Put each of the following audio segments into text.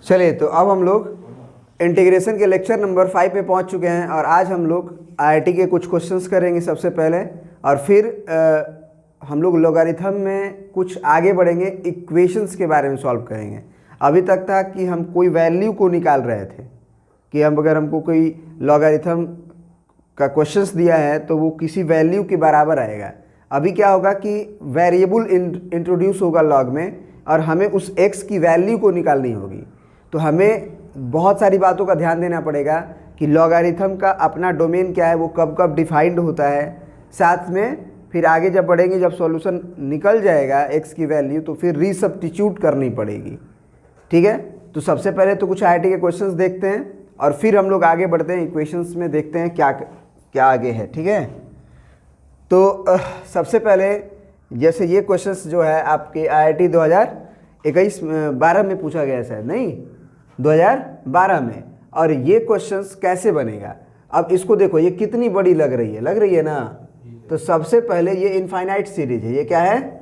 चलिए, तो अब हम लोग इंटीग्रेशन के लेक्चर नंबर 5 पे पहुंच चुके हैं और आज हम लोग आईआईटी के कुछ क्वेश्चंस करेंगे सबसे पहले, और फिर हम लोग लॉगरिथम में कुछ आगे बढ़ेंगे, इक्वेशंस के बारे में सॉल्व करेंगे। अभी तक था कि हम कोई वैल्यू को निकाल रहे थे कि अगर हमको कोई लॉगरिथम का क्वेश्चंस दिया है तो वो किसी वैल्यू के बराबर आएगा। अभी क्या होगा कि वेरिएबल इंट्रोड्यूस होगा लॉग में और हमें उस x की वैल्यू को निकालनी होगी। तो हमें बहुत सारी बातों का ध्यान देना पड़ेगा कि लॉगरिथम का अपना डोमेन क्या है, वो कब कब डिफाइंड होता है। साथ में फिर आगे जब बढ़ेंगे, जब सॉल्यूशन निकल जाएगा x की वैल्यू, तो फिर रीसब्स्टिट्यूट करनी पड़ेगी। ठीक है, तो सबसे पहले तो कुछ आईआईटी के क्वेश्चंस देखते हैं और फिर हम लोग आगे बढ़ते हैं, इक्वेशंस में देखते हैं क्या क्या आगे है। ठीक है, तो सबसे पहले जैसे ये क्वेश्चंस जो है आपके आईआईटी 2021-12 में पूछा गया है, शायद नहीं 2012 में। और ये क्वेश्चंस कैसे बनेगा, अब इसको देखो, ये कितनी बड़ी लग रही है ना। तो सबसे पहले ये इनफाइनाइट सीरीज है। ये क्या है?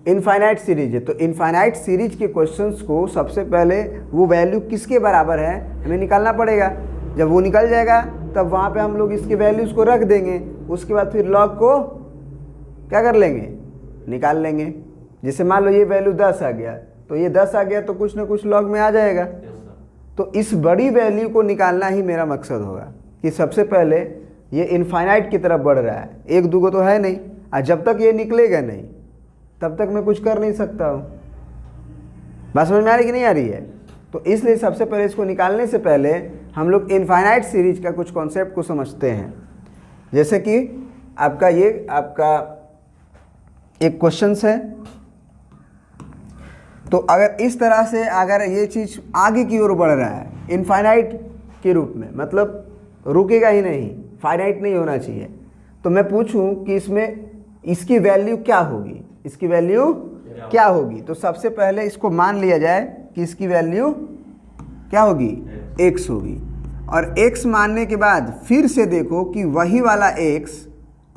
इनफाइनाइट सीरीज है। तो इनफाइनाइट सीरीज के क्वेश्चंस को सबसे पहले वो वैल्यू किसके बराबर है हमें निकालना पड़ेगा। जब वो निकल जाएगा तब वहाँ पे हम लोग इसके वैल्यूज़ को रख देंगे। उसके बाद फिर लॉग को क्या कर लेंगे, निकाल लेंगे। जैसे मान लो ये वैल्यू 10 आ गया, तो ये 10 आ गया तो कुछ ना कुछ लॉग में आ जाएगा। तो इस बड़ी वैल्यू को निकालना ही मेरा मकसद होगा कि सबसे पहले ये इनफाइनाइट की तरफ बढ़ रहा है, एक दूगो तो है नहीं, और जब तक ये निकलेगा नहीं तब तक मैं कुछ कर नहीं सकता हूँ। बात समझ में आ रही कि नहीं आ रही है? तो इसलिए सबसे पहले इसको निकालने से पहले हम लोग इनफाइनाइट सीरीज का कुछ कॉन्सेप्ट को समझते हैं। जैसे कि आपका एक क्वेश्चन है, तो अगर इस तरह से अगर ये चीज़ आगे की ओर बढ़ रहा है इनफाइनाइट के रूप में, मतलब रुकेगा ही नहीं, फाइनाइट नहीं होना चाहिए, तो मैं पूछूं कि इसमें इसकी वैल्यू क्या होगी, इसकी वैल्यू क्या होगी। तो सबसे पहले इसको मान लिया जाए कि इसकी वैल्यू क्या होगी, x होगी। और x मानने के बाद फिर से देखो कि वही वाला x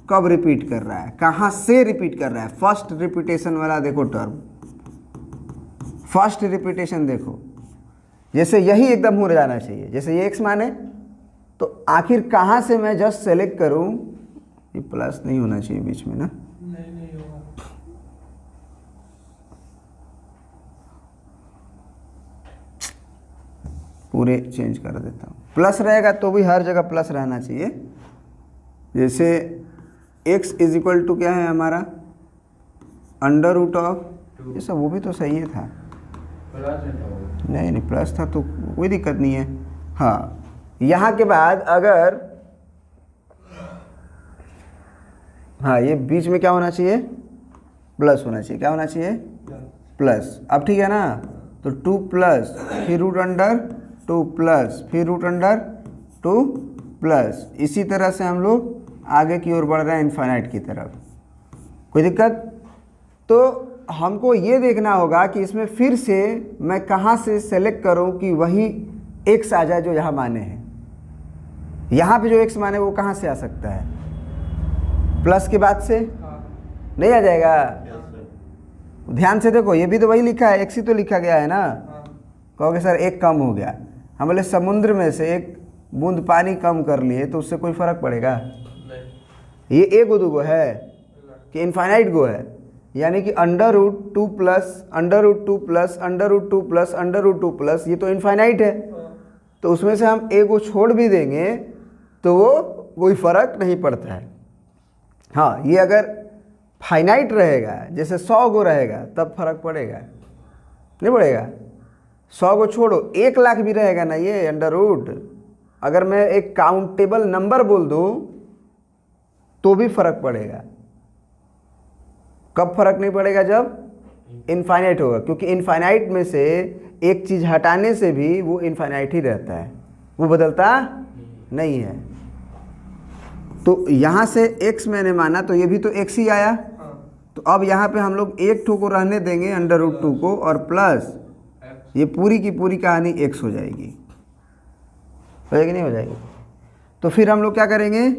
कब रिपीट कर रहा है, कहाँ से रिपीट कर रहा है। फर्स्ट रिपीटेशन वाला देखो टर्म, फर्स्ट रिपीटेशन देखो, जैसे यही एकदम हो जाना चाहिए। जैसे ये x माने तो आखिर कहाँ से मैं जस्ट सेलेक्ट करूँ, ये प्लस नहीं होना चाहिए बीच में ना, नहीं होगा। पूरे चेंज कर देता हूँ। प्लस रहेगा तो भी हर जगह प्लस रहना चाहिए। जैसे x इज इक्वल टू क्या है हमारा, अंडर रूट ऑफ, ये सब वो भी तो सही है था, नहीं प्लस था तो कोई दिक्कत नहीं है। हाँ, यहाँ के बाद अगर, हाँ ये बीच में क्या होना चाहिए, प्लस होना चाहिए। क्या होना चाहिए, प्लस। अब ठीक है ना, तो 2 प्लस फिर रूट अंडर 2 प्लस फिर रूट अंडर 2 प्लस। इसी तरह से हम लोग आगे की ओर बढ़ रहे हैं इनफाइनाइट की तरफ। कोई दिक्कत? तो हमको ये देखना होगा कि इसमें फिर से मैं कहाँ से सेलेक्ट करूँ कि वही x आ जाए जो यहाँ माने हैं। यहाँ पे जो x माने वो कहाँ से आ सकता है, प्लस के बाद से नहीं आ जाएगा। ध्यान से देखो, ये भी तो वही लिखा है, x ही तो लिखा गया है ना। कहोगे सर एक कम हो गया, हम बोले समुद्र में से एक बूंद पानी कम कर लिए तो उससे कोई फर्क पड़ेगा? ये एक गो दूगो है कि इनफाइनाइट गो है, यानी कि under root 2 plus under root 2 plus under root 2 plus under root 2 plus, ये तो इनफाइनाइट है। तो उसमें से हम एक को छोड़ भी देंगे तो वो कोई फर्क नहीं पड़ता है। हाँ, ये अगर फाइनाइट रहेगा, जैसे 100 गो रहेगा तब फर्क पड़ेगा, नहीं पड़ेगा। 100 को छोड़ो, 1 लाख भी रहेगा ना ये अंडर रूट, अगर मैं एक काउंटेबल नंबर बोल दूं तो भी फर्क पड़ेगा। कब फर्क नहीं पड़ेगा, जब इनफाइनाइट होगा, क्योंकि इनफाइनाइट में से एक चीज़ हटाने से भी वो इनफाइनाइट ही रहता है, वो बदलता नहीं है। तो यहाँ से x मैंने माना तो ये भी तो x ही आया। तो अब यहाँ पे हम लोग एक ठो को रहने देंगे अंडर रूट 2 को, और प्लस ये पूरी की पूरी कहानी x हो जाएगी। हो जाएगी नहीं हो जाएगी? तो फिर हम लोग क्या करेंगे,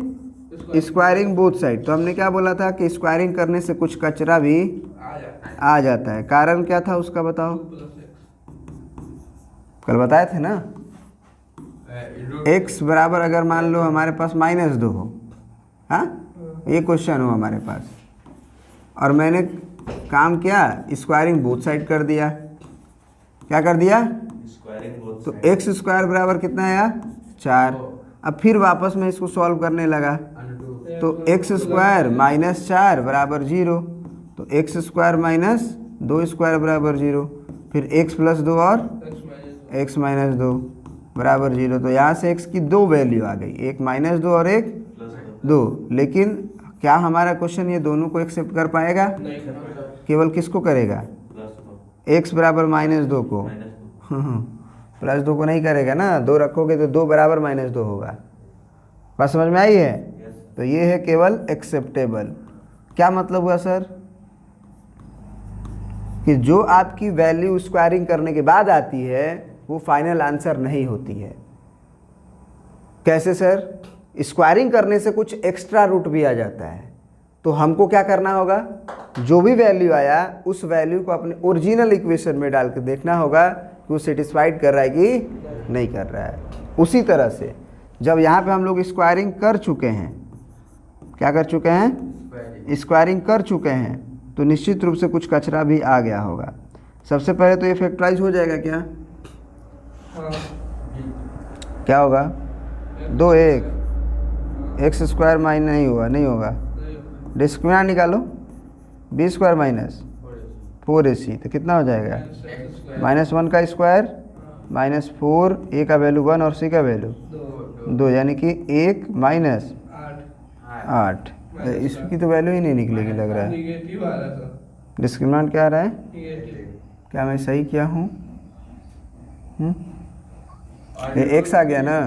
स्क्वायरिंग बोथ साइड। तो हमने क्या बोला था कि स्क्वायरिंग करने से कुछ कचरा भी आ जाता है। कारण क्या था उसका बताओ? कल बताए थे ना, x बराबर अगर मान लो हमारे पास -2 हो, हाँ ये क्वेश्चन हो हमारे पास, और मैंने काम किया स्क्वायरिंग बोथ साइड कर दिया। क्या कर दिया? तो एक्स स्क्वायर बराबर कितना आया? 4। अब फिर वापस मैं इसको सॉल्व करने लगा तो एक्स स्क्वायर -4 बराबर 0, तो एक्स स्क्वायर -2 स्क्वायर बराबर 0, फिर x + 2 और x - 2 बराबर 0। तो यहाँ से x की 2 वैल्यू आ गई, एक -2 और एक 2। लेकिन क्या हमारा क्वेश्चन ये दोनों को एक्सेप्ट कर पाएगा? केवल किसको करेगा? x बराबर -2 को। +2 को नहीं करेगा ना, 2 रखोगे तो 2 बराबर -2 होगा। बात समझ में आई है? तो ये है केवल एक्सेप्टेबल। क्या मतलब हुआ सर? कि जो आपकी वैल्यू स्क्वायरिंग करने के बाद आती है वो फाइनल आंसर नहीं होती है। कैसे सर? स्क्वायरिंग करने से कुछ एक्स्ट्रा रूट भी आ जाता है, तो हमको क्या करना होगा? जो भी वैल्यू आया उस वैल्यू को अपने ओरिजिनल इक्वेशन में डाल के देखना होगा कि वो सेटिस्फाइड कर रहा है कि नहीं कर रहा है। उसी तरह से जब यहाँ पे हम लोग स्क्वायरिंग कर चुके हैं, क्या कर चुके हैं? स्क्वायरिंग कर चुके हैं, तो निश्चित रूप से कुछ कचरा भी आ गया होगा। सबसे पहले तो ये फैक्टराइज हो जाएगा क्या? क्या होगा? 2 एक्स स्क्वायर माइनस नहीं होगा, डिस्क्रिमिनेंट निकालो, बी स्क्वायर -4ac, तो कितना हो जाएगा? -1 का स्क्वायर -4, ए का वैल्यू 1 और सी का वैल्यू 2, यानी कि 1 - 8। इसकी तो वैल्यू ही नहीं निकलेगी लग रहा है। डिस्क्रिमिनेंट क्या आ रहा है? क्या मैं सही किया हूँ? ये एक्स आ गया ना।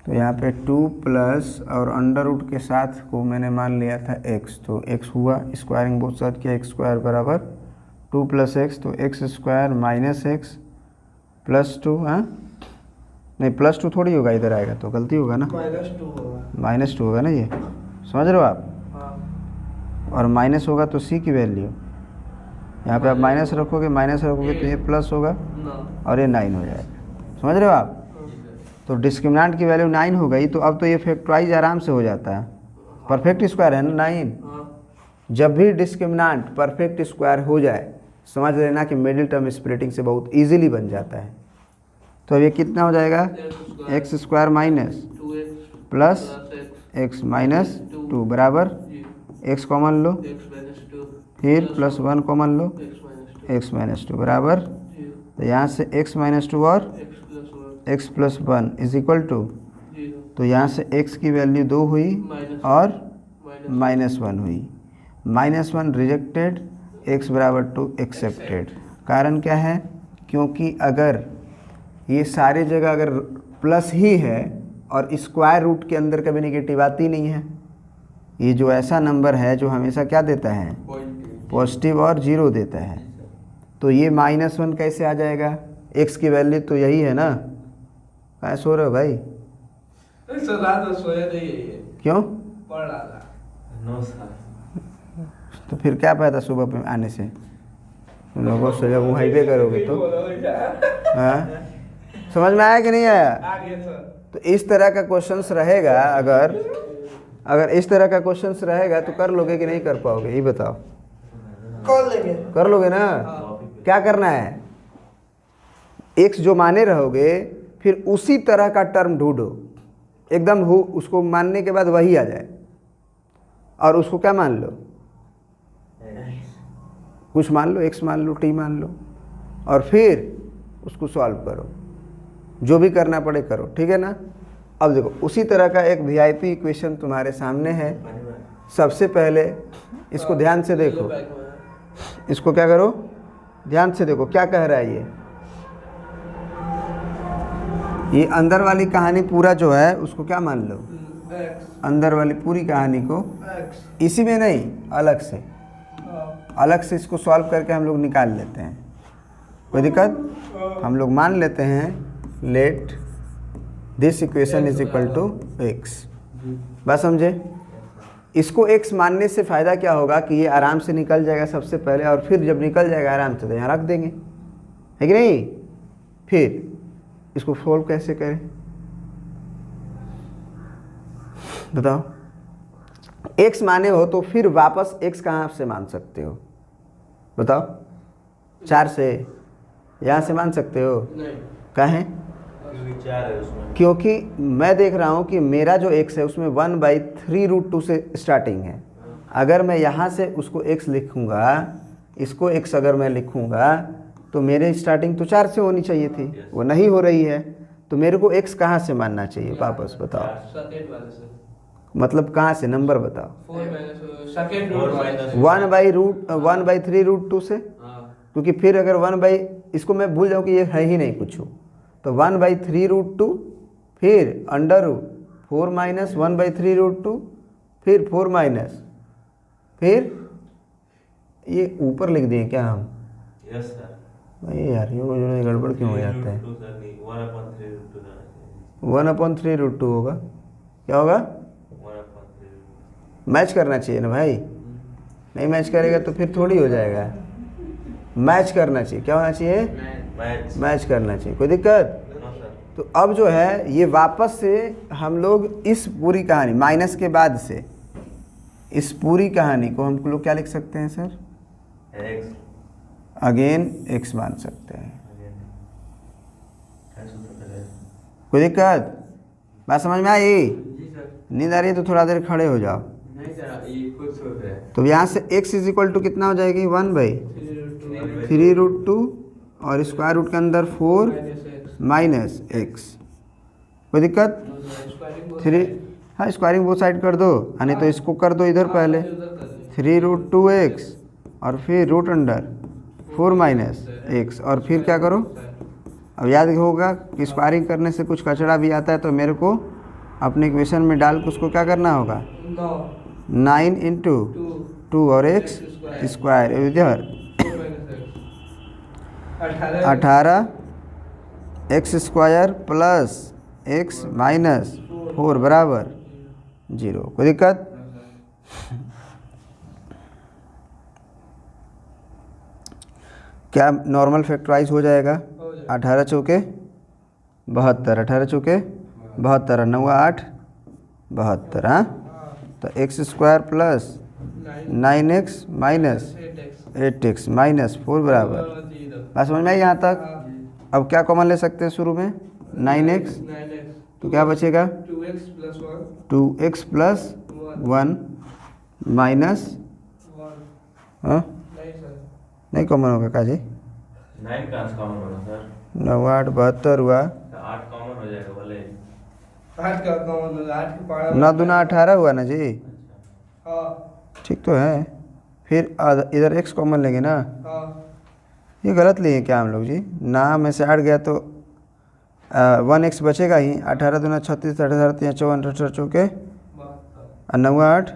तो यहाँ पे 2 प्लस और अंडर रूट के साथ को मैंने मान लिया था x, तो x हुआ, स्क्वायरिंग बोथ साइड किया, x स्क्वायर बराबर 2 + x, तो x स्क्वायर -x + 2, हाँ नहीं +2 थोड़ी होगा, इधर आएगा तो गलती होगा ना, -2 होगा ना, ये समझ रहे हो आप? और माइनस होगा तो c की वैल्यू यहाँ पे आप माइनस रखोगे तो ये प्लस होगा और ये 9 हो जाएगा। समझ रहे हो आप? तो डिस्क्रिमिनेंट की वैल्यू 9 हो गई, तो अब तो ये फैक्टराइज आराम से हो जाता है। परफेक्ट स्क्वायर है ना 9। जब भी डिस्क्रिमिनेंट परफेक्ट स्क्वायर हो जाए समझ लेना कि मिडिल टर्म स्प्लिटिंग से बहुत इजीली बन जाता है। तो अब ये कितना हो जाएगा? X square minus plus x minus 2 बराबर x कॉमन लो, फिर +1 कॉमन लो, x - 2 बराबर, तो यहाँ से x - 2 और x + 1 = तो यहाँ से x की वैल्यू 2 हुई और -1 हुई। -1 रिजेक्टेड, x बराबर 2 एक्सेप्टेड। कारण क्या है? क्योंकि अगर ये सारे जगह अगर प्लस ही है और स्क्वायर रूट के अंदर कभी नेगेटिव आती नहीं है, ये जो ऐसा नंबर है जो हमेशा क्या देता है? पॉजिटिव और 0 देता है, तो ये -1 कैसे आ जाएगा? x की वैल्यू तो यही है ना। कहाँ सो रहे हो भाई? सोया नहीं है। क्यों? पढ़ रहा था। तो फिर क्या फायदा सुबह पे आने से? तुम लोगों से जब वहीं पे करोगे तो हाँ, समझ में आया कि नहीं आया? तो इस तरह का क्वेश्चंस रहेगा, अगर इस तरह का क्वेश्चंस रहेगा तो कर लोगे कि नहीं कर पाओगे? ये बताओ। कर लोगे ना? क्या करना है? x जो माने रहोगे फिर उसी तरह का टर्म ढूंढो, एकदम हो उसको मानने के बाद वही आ जाए, और उसको क्या मान लो? कुछ मान लो, x मान लो, t मान लो, और फिर उसको सॉल्व करो, जो भी करना पड़े करो। ठीक है ना? अब देखो उसी तरह का एक वीआईपी इक्वेशन तुम्हारे सामने है। सबसे पहले इसको ध्यान से देखो, इसको क्या करो? ध्यान से देखो क्या कह रहा है ये अंदर वाली कहानी पूरा जो है उसको क्या मान लो? अंदर वाली पूरी कहानी को, इसी में नहीं अलग से इसको सॉल्व करके हम लोग निकाल लेते हैं, कोई दिक्कत? हम लोग मान लेते हैं let this equation is equal to X. बस समझे? इसको x मानने से फ़ायदा क्या होगा कि ये आराम से निकल जाएगा सबसे पहले, और फिर जब निकल जाएगा आराम से तो यहाँ रख देंगे, है कि नहीं? फिर इसको सोल्व कैसे करें बताओ? x माने हो तो फिर वापस x कहाँ से मान सकते हो बताओ? 4 से यहाँ से मान सकते हो? कहें? क्योंकि मैं देख रहा हूँ कि मेरा जो x है उसमें 1/3√2 से स्टार्टिंग है। अगर मैं यहाँ से उसको x लिखूँगा, इसको x अगर मैं लिखूँगा तो मेरे स्टार्टिंग तो 4 से होनी चाहिए थी, वो नहीं हो रही है, तो मेरे को x कहाँ से मानना चाहिए वापस बताओ? मतलब कहाँ से, नंबर बताओ? 1/3√2 से, क्योंकि फिर अगर इसको मैं भूल जाऊँ कि ये है ही नहीं कुछ, तो 1/3√2 फिर √4 माइनस 1/3√2 फिर 4 माइनस, फिर ये ऊपर लिख दिए क्या हम? Yes sir. भाई यार ये गड़बड़ क्यों हो जाता है? 1/3√2 होगा, क्या होगा? मैच करना चाहिए ना भाई, नहीं मैच करेगा तो फिर थोड़ी हो जाएगा, मैच करना चाहिए। क्या होना चाहिए? मैच करना चाहिए। कोई दिक्कत? तो अब जो है ये वापस से हम लोग इस पूरी कहानी माइनस के बाद से इस पूरी कहानी को हम लोग क्या लिख सकते हैं सर? अगेन x मान सकते हैं। कोई दिक्कत? बात समझ में आई? नींद आ रही है तो थोड़ा देर खड़े हो जाओ। तो यहाँ से x इज इक्वल टू कितना हो जाएगी? 1/3√2 और स्क्वायर रूट के अंदर 4 माइनस x। कोई दिक्कत? 3, हाँ स्क्वायरिंग वो साइड कर दो, यानी तो इसको कर दो इधर पहले 3√2x और फिर रूट अंडर 4 माइनस x, और फिर क्या करो? अब याद होगा कि स्क्वायरिंग करने से कुछ कचरा भी आता है, तो मेरे को अपने इक्वेशन में डाल के उसको क्या करना होगा? 9 इंटू 2 और x स्क्वायर इधर 18 x square plus x minus 4 बराबर 0। कोई दिक्कत? क्या नॉर्मल फैक्टराइज हो जाएगा? 18 चौके 72, 18 चौके 72, 9 8 72। हाँ, तो x square plus 9x minus 8x minus 4 बराबर। बात समझ में आई यहाँ तक? अब क्या कॉमन ले सकते हैं शुरू में? 9x, तो क्या बचेगा? 2x प्लस 1 माइनस, हाँ नहीं कॉमन होगा काजी? 9 का कॉमन होगा सर। 9 8 72 हुआ, 8 कॉमन हो जाएगा भले। 8 का कॉमन होगा, 8 के पारा 9 दूना 18 हुआ ना जी? हाँ ठीक तो है। फिर इधर x कॉमन लेंगे ना? हाँ। ये गलत लिए क्या हम लोग जी? ना में से 8 गया तो 1x बचेगा ही। 18 दूना 36, 18 3 54, 18 चौके 9 8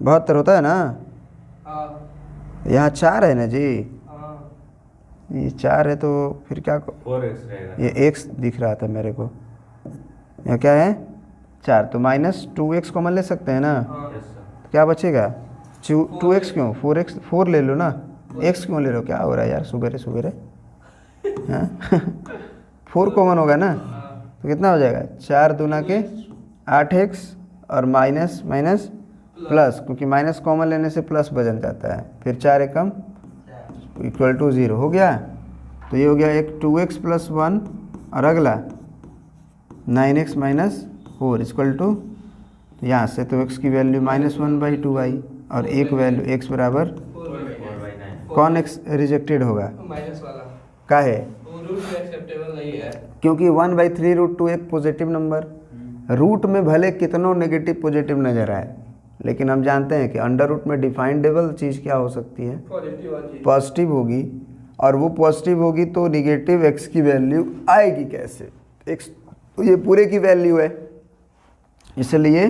72 होता है ना? हाँ यहाँ 4 है ना जी? हाँ। ये 4 है तो फिर क्या 4x रहेगा। ये x दिख रहा था मेरे को, यहाँ क्या है? 4, तो माइनस 2x कॉमन ले सकते हैं ना? Yes sir. तो क्या बचेगा? 2x क्यों? 4x 4 ले लो ना, x क्यों ले लो? क्या हो रहा है यार सुबेरे सुबेरे? हाँ 4 कॉमन होगा ना, तो कितना हो जाएगा? 4 दूना के 8x और माइनस माइनस प्लस, क्योंकि माइनस कॉमन लेने से प्लस बदल जाता है, फिर 4 एकम इक्वल टू 0 हो गया। तो ये हो गया एक 2x प्लस 1 और अगला 9x माइनस 4 इक्वल टू, यहाँ से तो x की वैल्यू -1/2 आई और एक वैल्यू x बराबर 4/9। कौन x रिजेक्टेड होगा? माइनस वाला काहे? वो रूट में एक्सेप्टेबल नहीं है, क्योंकि 1/3√2 एक पॉजिटिव नंबर, रूट में भले कितनों नेगेटिव पॉजिटिव नजर आए, लेकिन हम जानते हैं कि अंडर रूट में डिफाइंडेबल चीज़ क्या हो सकती है? पॉजिटिव वाली। पॉजिटिव होगी, और वो पॉजिटिव होगी तो निगेटिव x की वैल्यू आएगी कैसे? x तो ये पूरे की वैल्यू है, इसलिए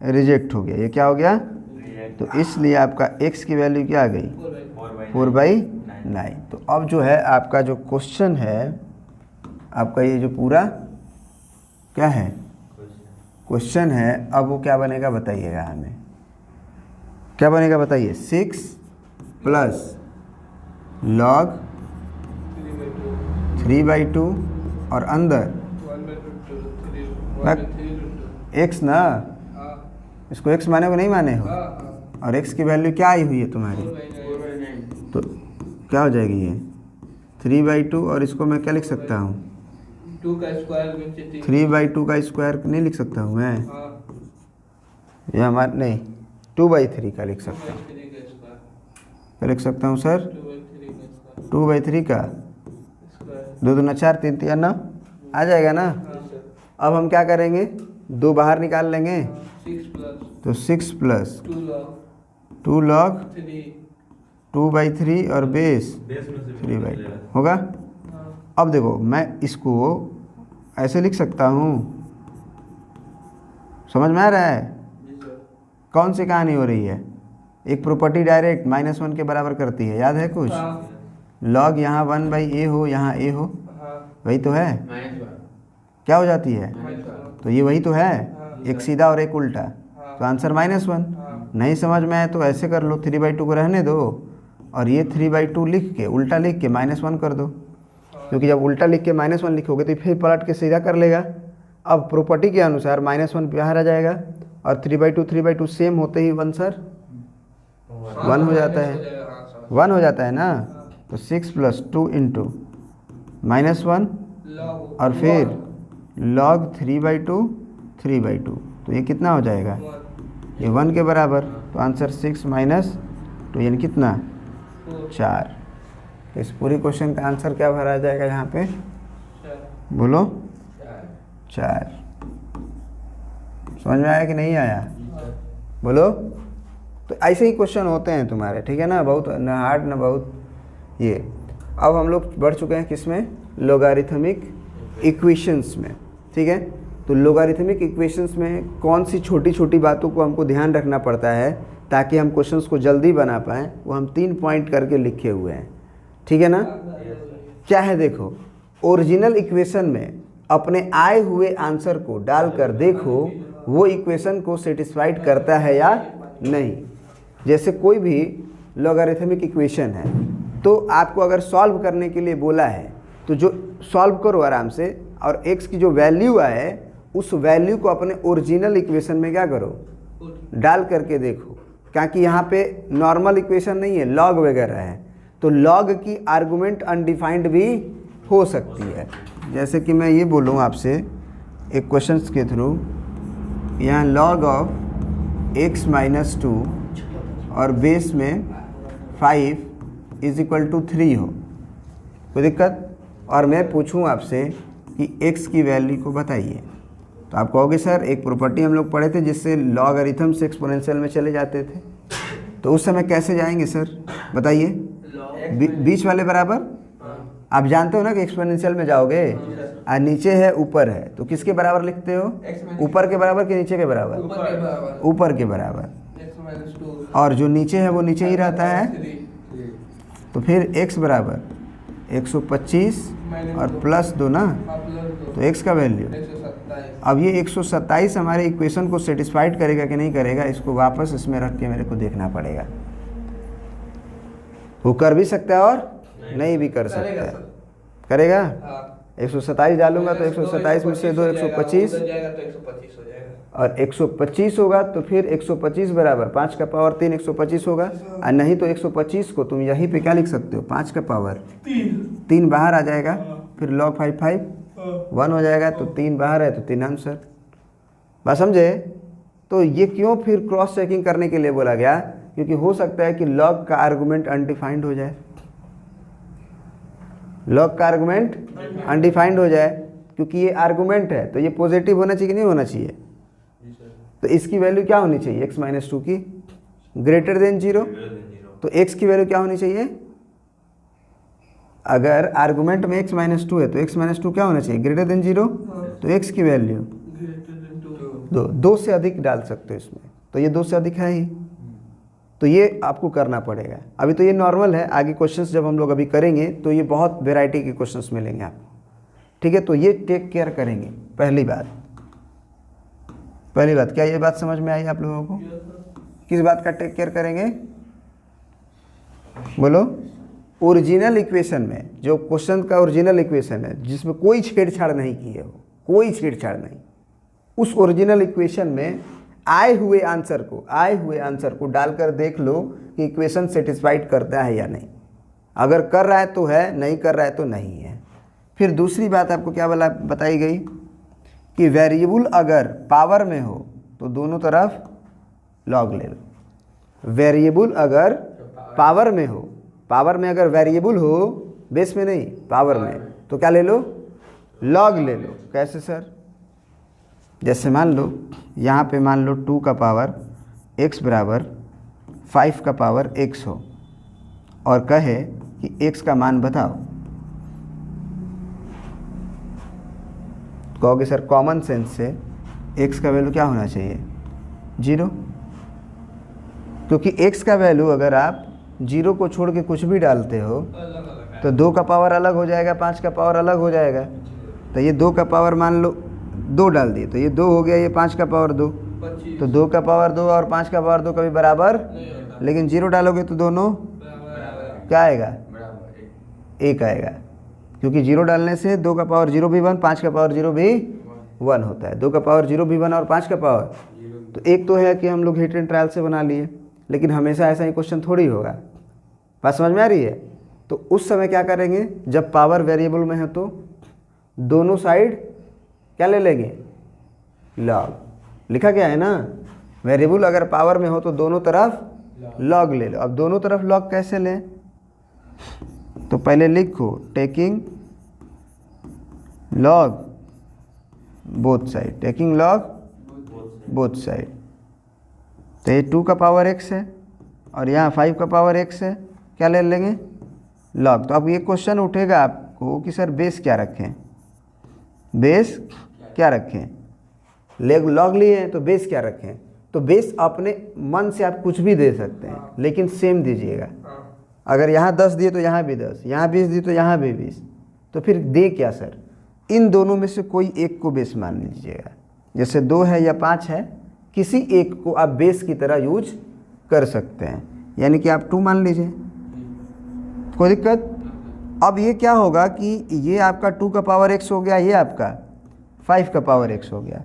रिजेक्ट हो गया। ये क्या हो गया? तो इसलिए आपका x की वैल्यू क्या आ गई? 4/9। तो अब जो है आपका जो क्वेश्चन है, आपका ये जो पूरा क्या है? क्वेश्चन क्वेश्चन है। अब वो क्या बनेगा बताइएगा हमें, क्या बनेगा बताइए? 6 प्लस लॉग 3/2 और अंदर 1/2 3 बस। 1/3 x ना, हाँ इसको x माने को नहीं माने हो? हाँ हाँ और x की वैल्यू क्या आई हुई है तुम्हारी? 4/9 तो क्या हो जाएगी ये? 3/2 और इसको मैं क्या लिख सकता हूँ? 2 का स्क्वायर नीचे 3 3/2 का स्क्वायर नहीं लिख सकता हूँ मैं? हाँ ये हमारा नहीं, 2/3 का लिख सकता हूँ। 2/3 का स्क्वायर क्या लिख सकता हूँ सर? 2/3 का स्क्वायर 2/3 का, स्क्वायर 2 दूना 4 3 3 9 आ जाएगा ना? हाँ सर अब हम क्या करेंगे? 2 बाहर निकाल लेंगे 6 प्लस तो 6 प्लस 2 log 2 log 3 2/3 और बेस बेस में से 3/2 होगा। हाँ अब देखो मैं इसको ऐसे लिख सकता हूँ, समझ में आ रहा है? जी सर कौन सी कहानी हो रही है? एक प्रॉपर्टी डायरेक्ट -1 के बराबर करती है, याद है कुछ? हाँ लॉग यहाँ 1/a हो, यहाँ a हो, हाँ वही तो है। -1 क्या हो जाती है? तो ये वही तो है, एक सीधा और एक उल्टा, तो आंसर -1। नहीं समझ में आए तो ऐसे कर लो, 3/2 को रहने दो और ये 3/2 लिख के उल्टा लिख के -1 कर दो, क्योंकि जब उल्टा लिख के -1 लिखोगे तो फिर पलट के सीधा कर लेगा। अब प्रॉपर्टी के अनुसार -1 बाहर आ जाएगा और 3/2 सेम होते ही 1 सर 1 हो जाता है, 1 हो जाता है ना। तो 6 + 2 × -1 log और फिर log 3/2 तो ये कितना हो जाएगा? ये 1 के बराबर, तो आंसर 6 - 2 यानी कितना? 4। इस पूरी क्वेश्चन का आंसर क्या भरा जाएगा यहाँ पे? बोलो 4। समझ में आया कि नहीं आया? बोलो। तो ऐसे ही क्वेश्चन होते हैं तुम्हारे, ठीक है ना? बहुत ना हार्ड ना बहुत ये। अब हम लोग बढ़ चुके हैं किसमें? लोगारिथमिक इक्वेशंस में, ठीक है? तो लोगारिथमिक इक्वेशंस में कौन सी छोटी छोटी बातों को हमको ध्यान रखना पड़ता है ताकि हम क्वेश्चंस को जल्दी बना पाएँ, वो हम 3 पॉइंट करके लिखे हुए हैं, ठीक है ना? क्या है देखो, ओरिजिनल इक्वेशन में अपने आए हुए आंसर को डालकर देखो वो इक्वेशन को सेटिस्फाइड करता है या नहीं। जैसे कोई भी लॉगरिथमिक इक्वेशन है तो आपको अगर सॉल्व करने के लिए बोला है तो जो सॉल्व करो आराम से, और x की जो वैल्यू आए उस वैल्यू को अपने ओरिजिनल इक्वेशन में क्या करो? डाल करके देखो, क्योंकि यहाँ पे नॉर्मल इक्वेशन नहीं है, लॉग वगैरह है, तो लॉग की आर्गुमेंट अनडिफाइंड भी हो सकती है। जैसे कि मैं ये बोलूँ आपसे एक क्वेश्चन के थ्रू, यहाँ log ऑफ x - 2 और बेस में 5 = 3 हो, कोई दिक्कत? और मैं पूछूं आपसे कि x की वैल्यू को बताइए, तो आप कहोगे सर एक प्रॉपर्टी हम लोग पढ़े थे जिससे लॉगरिथम से एक्सपोनेंशियल में चले जाते थे, तो उस समय कैसे जाएंगे सर बताइए? बीच वाले बराबर, आप जानते हो ना कि एक्सपोनेंशियल में जाओगे और नीचे है ऊपर है तो किसके बराबर लिखते हो? ऊपर के बराबर कि नीचे के बराबर? ऊपर के बराबर। x - 2 और जो नीचे है वो नीचे ही रहता है, 3 तो फिर x बराबर 125 और +2 ना, तो x का वैल्यू 127 अब ये 127 हमारे इक्वेशन को सेटिस्फाइड करेगा कि नहीं करेगा, इसको वापस इसमें रख के मेरे को देखना पड़ेगा। वो कर भी सकता है और नहीं भी कर सकता है। करेगा? 127 डालूंगा तो 127 में से 2 125 जाएगा तो 125 हो जाएगा, और 125 होगा तो फिर 125 बराबर 5 का पावर 3 125 होगा, और नहीं तो 125 को तुम यहीं पे क्या लिख सकते हो? 5 का पावर 3 बाहर आ जाएगा, फिर log 5 1 हो जाएगा, तो 3 बाहर है तो 3 आंसर। बात समझे? तो ये क्यों फिर क्रॉस चेकिंग करने के लिए बोला गया? क्योंकि हो सकता है कि log का आर्गूमेंट अनडिफाइंड हो जाए, लॉग का आर्गूमेंट अनडिफाइंड हो जाए, क्योंकि ये आर्गूमेंट है तो ये पॉजिटिव होना चाहिए कि नहीं होना चाहिए? तो इसकी वैल्यू क्या होनी चाहिए? x - 2 की ग्रेटर देन 0, तो x की वैल्यू क्या होनी चाहिए? अगर आर्गूमेंट में x - 2 है तो x - 2 क्या होना चाहिए? ग्रेटर देन 0, तो x की वैल्यू 2 से अधिक डाल सकते हो इसमें, तो ये 2 से अधिक है ही, तो ये आपको करना पड़ेगा। अभी तो ये नॉर्मल है, आगे क्वेश्चंस जब हम लोग अभी करेंगे तो ये बहुत वैरायटी के क्वेश्चंस मिलेंगे आपको, ठीक है? तो ये टेक केयर करेंगे। पहली बात पहली बात, क्या ये बात समझ में आई आप लोगों को? किस बात का टेक केयर करेंगे? बोलो। ओरिजिनल इक्वेशन में, जो क्वेश्चन का ओरिजिनल इक्वेशन है जिसमें कोई छेड़छाड़ नहीं की है, वो कोई छेड़छाड़ नहीं, उस ओरिजिनल इक्वेशन में आए हुए आंसर को डालकर देख लो कि इक्वेशन सेटिस्फाइड करता है या नहीं। अगर कर रहा है तो है, नहीं कर रहा है तो नहीं है। फिर दूसरी बात आपको क्या बताई गई कि वेरिएबल अगर पावर में हो तो दोनों तरफ लॉग ले लो। वेरिएबल अगर पावर में हो, पावर में अगर वेरिएबल हो, बेस में नहीं, पावर में, तो क्या ले लो? लॉग ले लो। कैसे सर? जैसे मान लो यहाँ पे मान लो 2 का पावर x बराबर 5 का पावर x हो और कहे कि x का मान बताओ, कहोगे सर कॉमन सेंस से x का वैल्यू क्या होना चाहिए? 0, क्योंकि x का वैल्यू अगर आप 0 को छोड़ के कुछ भी डालते हो तो 2 का पावर अलग हो जाएगा, 5 का पावर अलग हो जाएगा। तो ये 2 का पावर मान लो 2 डाल दिए तो ये 2 हो गया, ये 5 का पावर 2, तो 2 का पावर 2 और 5 का पावर 2 कभी बराबर, लेकिन 0 डालोगे तो दोनों क्या आएगा? 1 आएगा, क्योंकि 0 डालने से 2 का पावर 0 भी 1, 5 का पावर 0 भी 1 होता है। 2 का पावर 0 भी 1 और 5 का पावर, तो एक तो है कि हम लोग हिट एंड ट्रायल से बना लिए, लेकिन हमेशा ऐसा ही क्वेश्चन थोड़ी होगा। बात समझ में आ रही है? तो उस समय क्या करेंगे, जब पावर वेरिएबल में है तो दोनों साइड क्या ले लेंगे? लॉग। लिखा क्या है ना, वेरिएबल अगर पावर में हो तो दोनों तरफ लॉग ले लो। अब दोनों तरफ लॉग कैसे लें? तो पहले लिखो taking log both side, taking log both side. तो ये 2 का पावर x है और यहाँ 5 का पावर x है, क्या ले लेंगे? लॉग। तो अब ये क्वेश्चन उठेगा आपको कि सर बेस क्या रखें, बेस क्या रखें? लॉग लिए हैं तो बेस क्या रखें? तो बेस अपने मन से आप कुछ भी दे सकते हैं, लेकिन सेम दीजिएगा। अगर यहाँ 10 दिए तो यहाँ भी 10, यहाँ 20 दिए तो यहाँ भी 20, तो फिर दे क्या सर? इन दोनों में से कोई एक को बेस मान लीजिएगा। जैसे 2 है या 5 है, किसी एक को आप बेस की तरह यूज कर सकते हैं, यानी कि आप 2 मान लीजिए, कोई दिक्कत। अब ये क्या होगा कि ये आपका 2 का पावर x हो गया, ये आपका 5 का पावर x हो गया।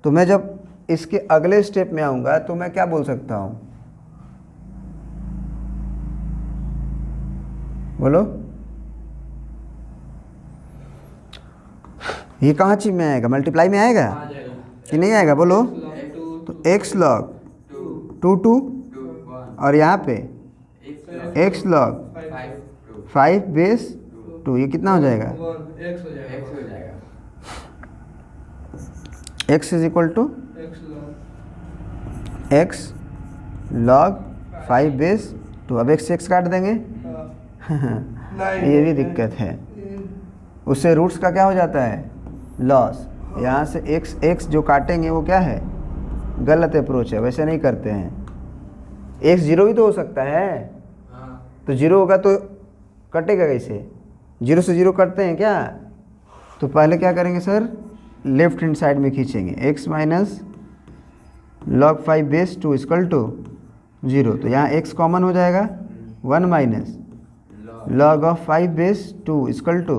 तो मैं जब इसके अगले स्टेप में आऊँगा तो मैं क्या बोल सकता हूँ? बोलो। ये कहाँ चीज में आएगा? मल्टीप्लाई में आएगा कि नहीं आएगा? बोलो। तो x लॉग 2 और यहाँ पे x लॉग 5 बेस 2, ये कितना हो जाएगा? x is equal to x log 5 base 2। अब x से x काट देंगे ये भी दिक्कत है, उससे रूट्स का क्या हो जाता है? लॉस। यहाँ से x जो काटेंगे वो क्या है? गलत अप्रोच है, वैसे नहीं करते हैं। x 0 भी तो हो सकता है, तो 0 होगा तो कटेगा कैसे? 0 से 0 कटते हैं क्या? तो पहले क्या करेंगे सर? लेफ्ट हैंड साइड में खींचेंगे, x minus log 5 base 2 equal to 0। तो यहाँ x कॉमन हो जाएगा, 1 minus log of 5 base 2 equal to,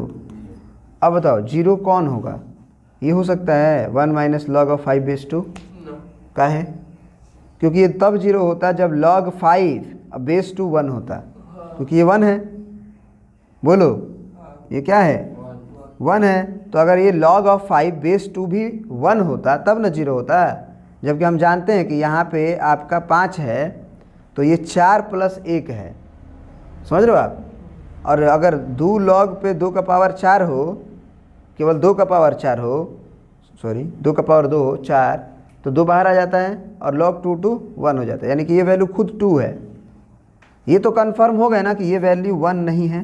अब बताओ 0 कौन होगा? ये हो सकता है 1 माइनस लॉग ऑफ 5 बेस 2 का है, क्योंकि ये तब 0 होता जब लॉग 5 बेस 2 1 होता, क्योंकि ये 1 है। बोलो, ये क्या है? 1 है। तो अगर ये log ऑफ 5 बेस 2 भी 1 होता तब ना 0 होता, जबकि हम जानते हैं कि यहाँ पे आपका 5 है तो ये 4 प्लस 1 है। समझ रहे हो आप? और अगर 2 log पे 2 का पावर 4 हो, केवल 2 का पावर 4 हो, सॉरी 2 का पावर 2 हो 4, तो 2 बाहर आ जाता है और log 2 to 1 हो जाता है, यानी कि ये वैल्यू खुद 2 है। ये तो कंफर्म हो गया ना कि ये वैल्यू 1 नहीं है,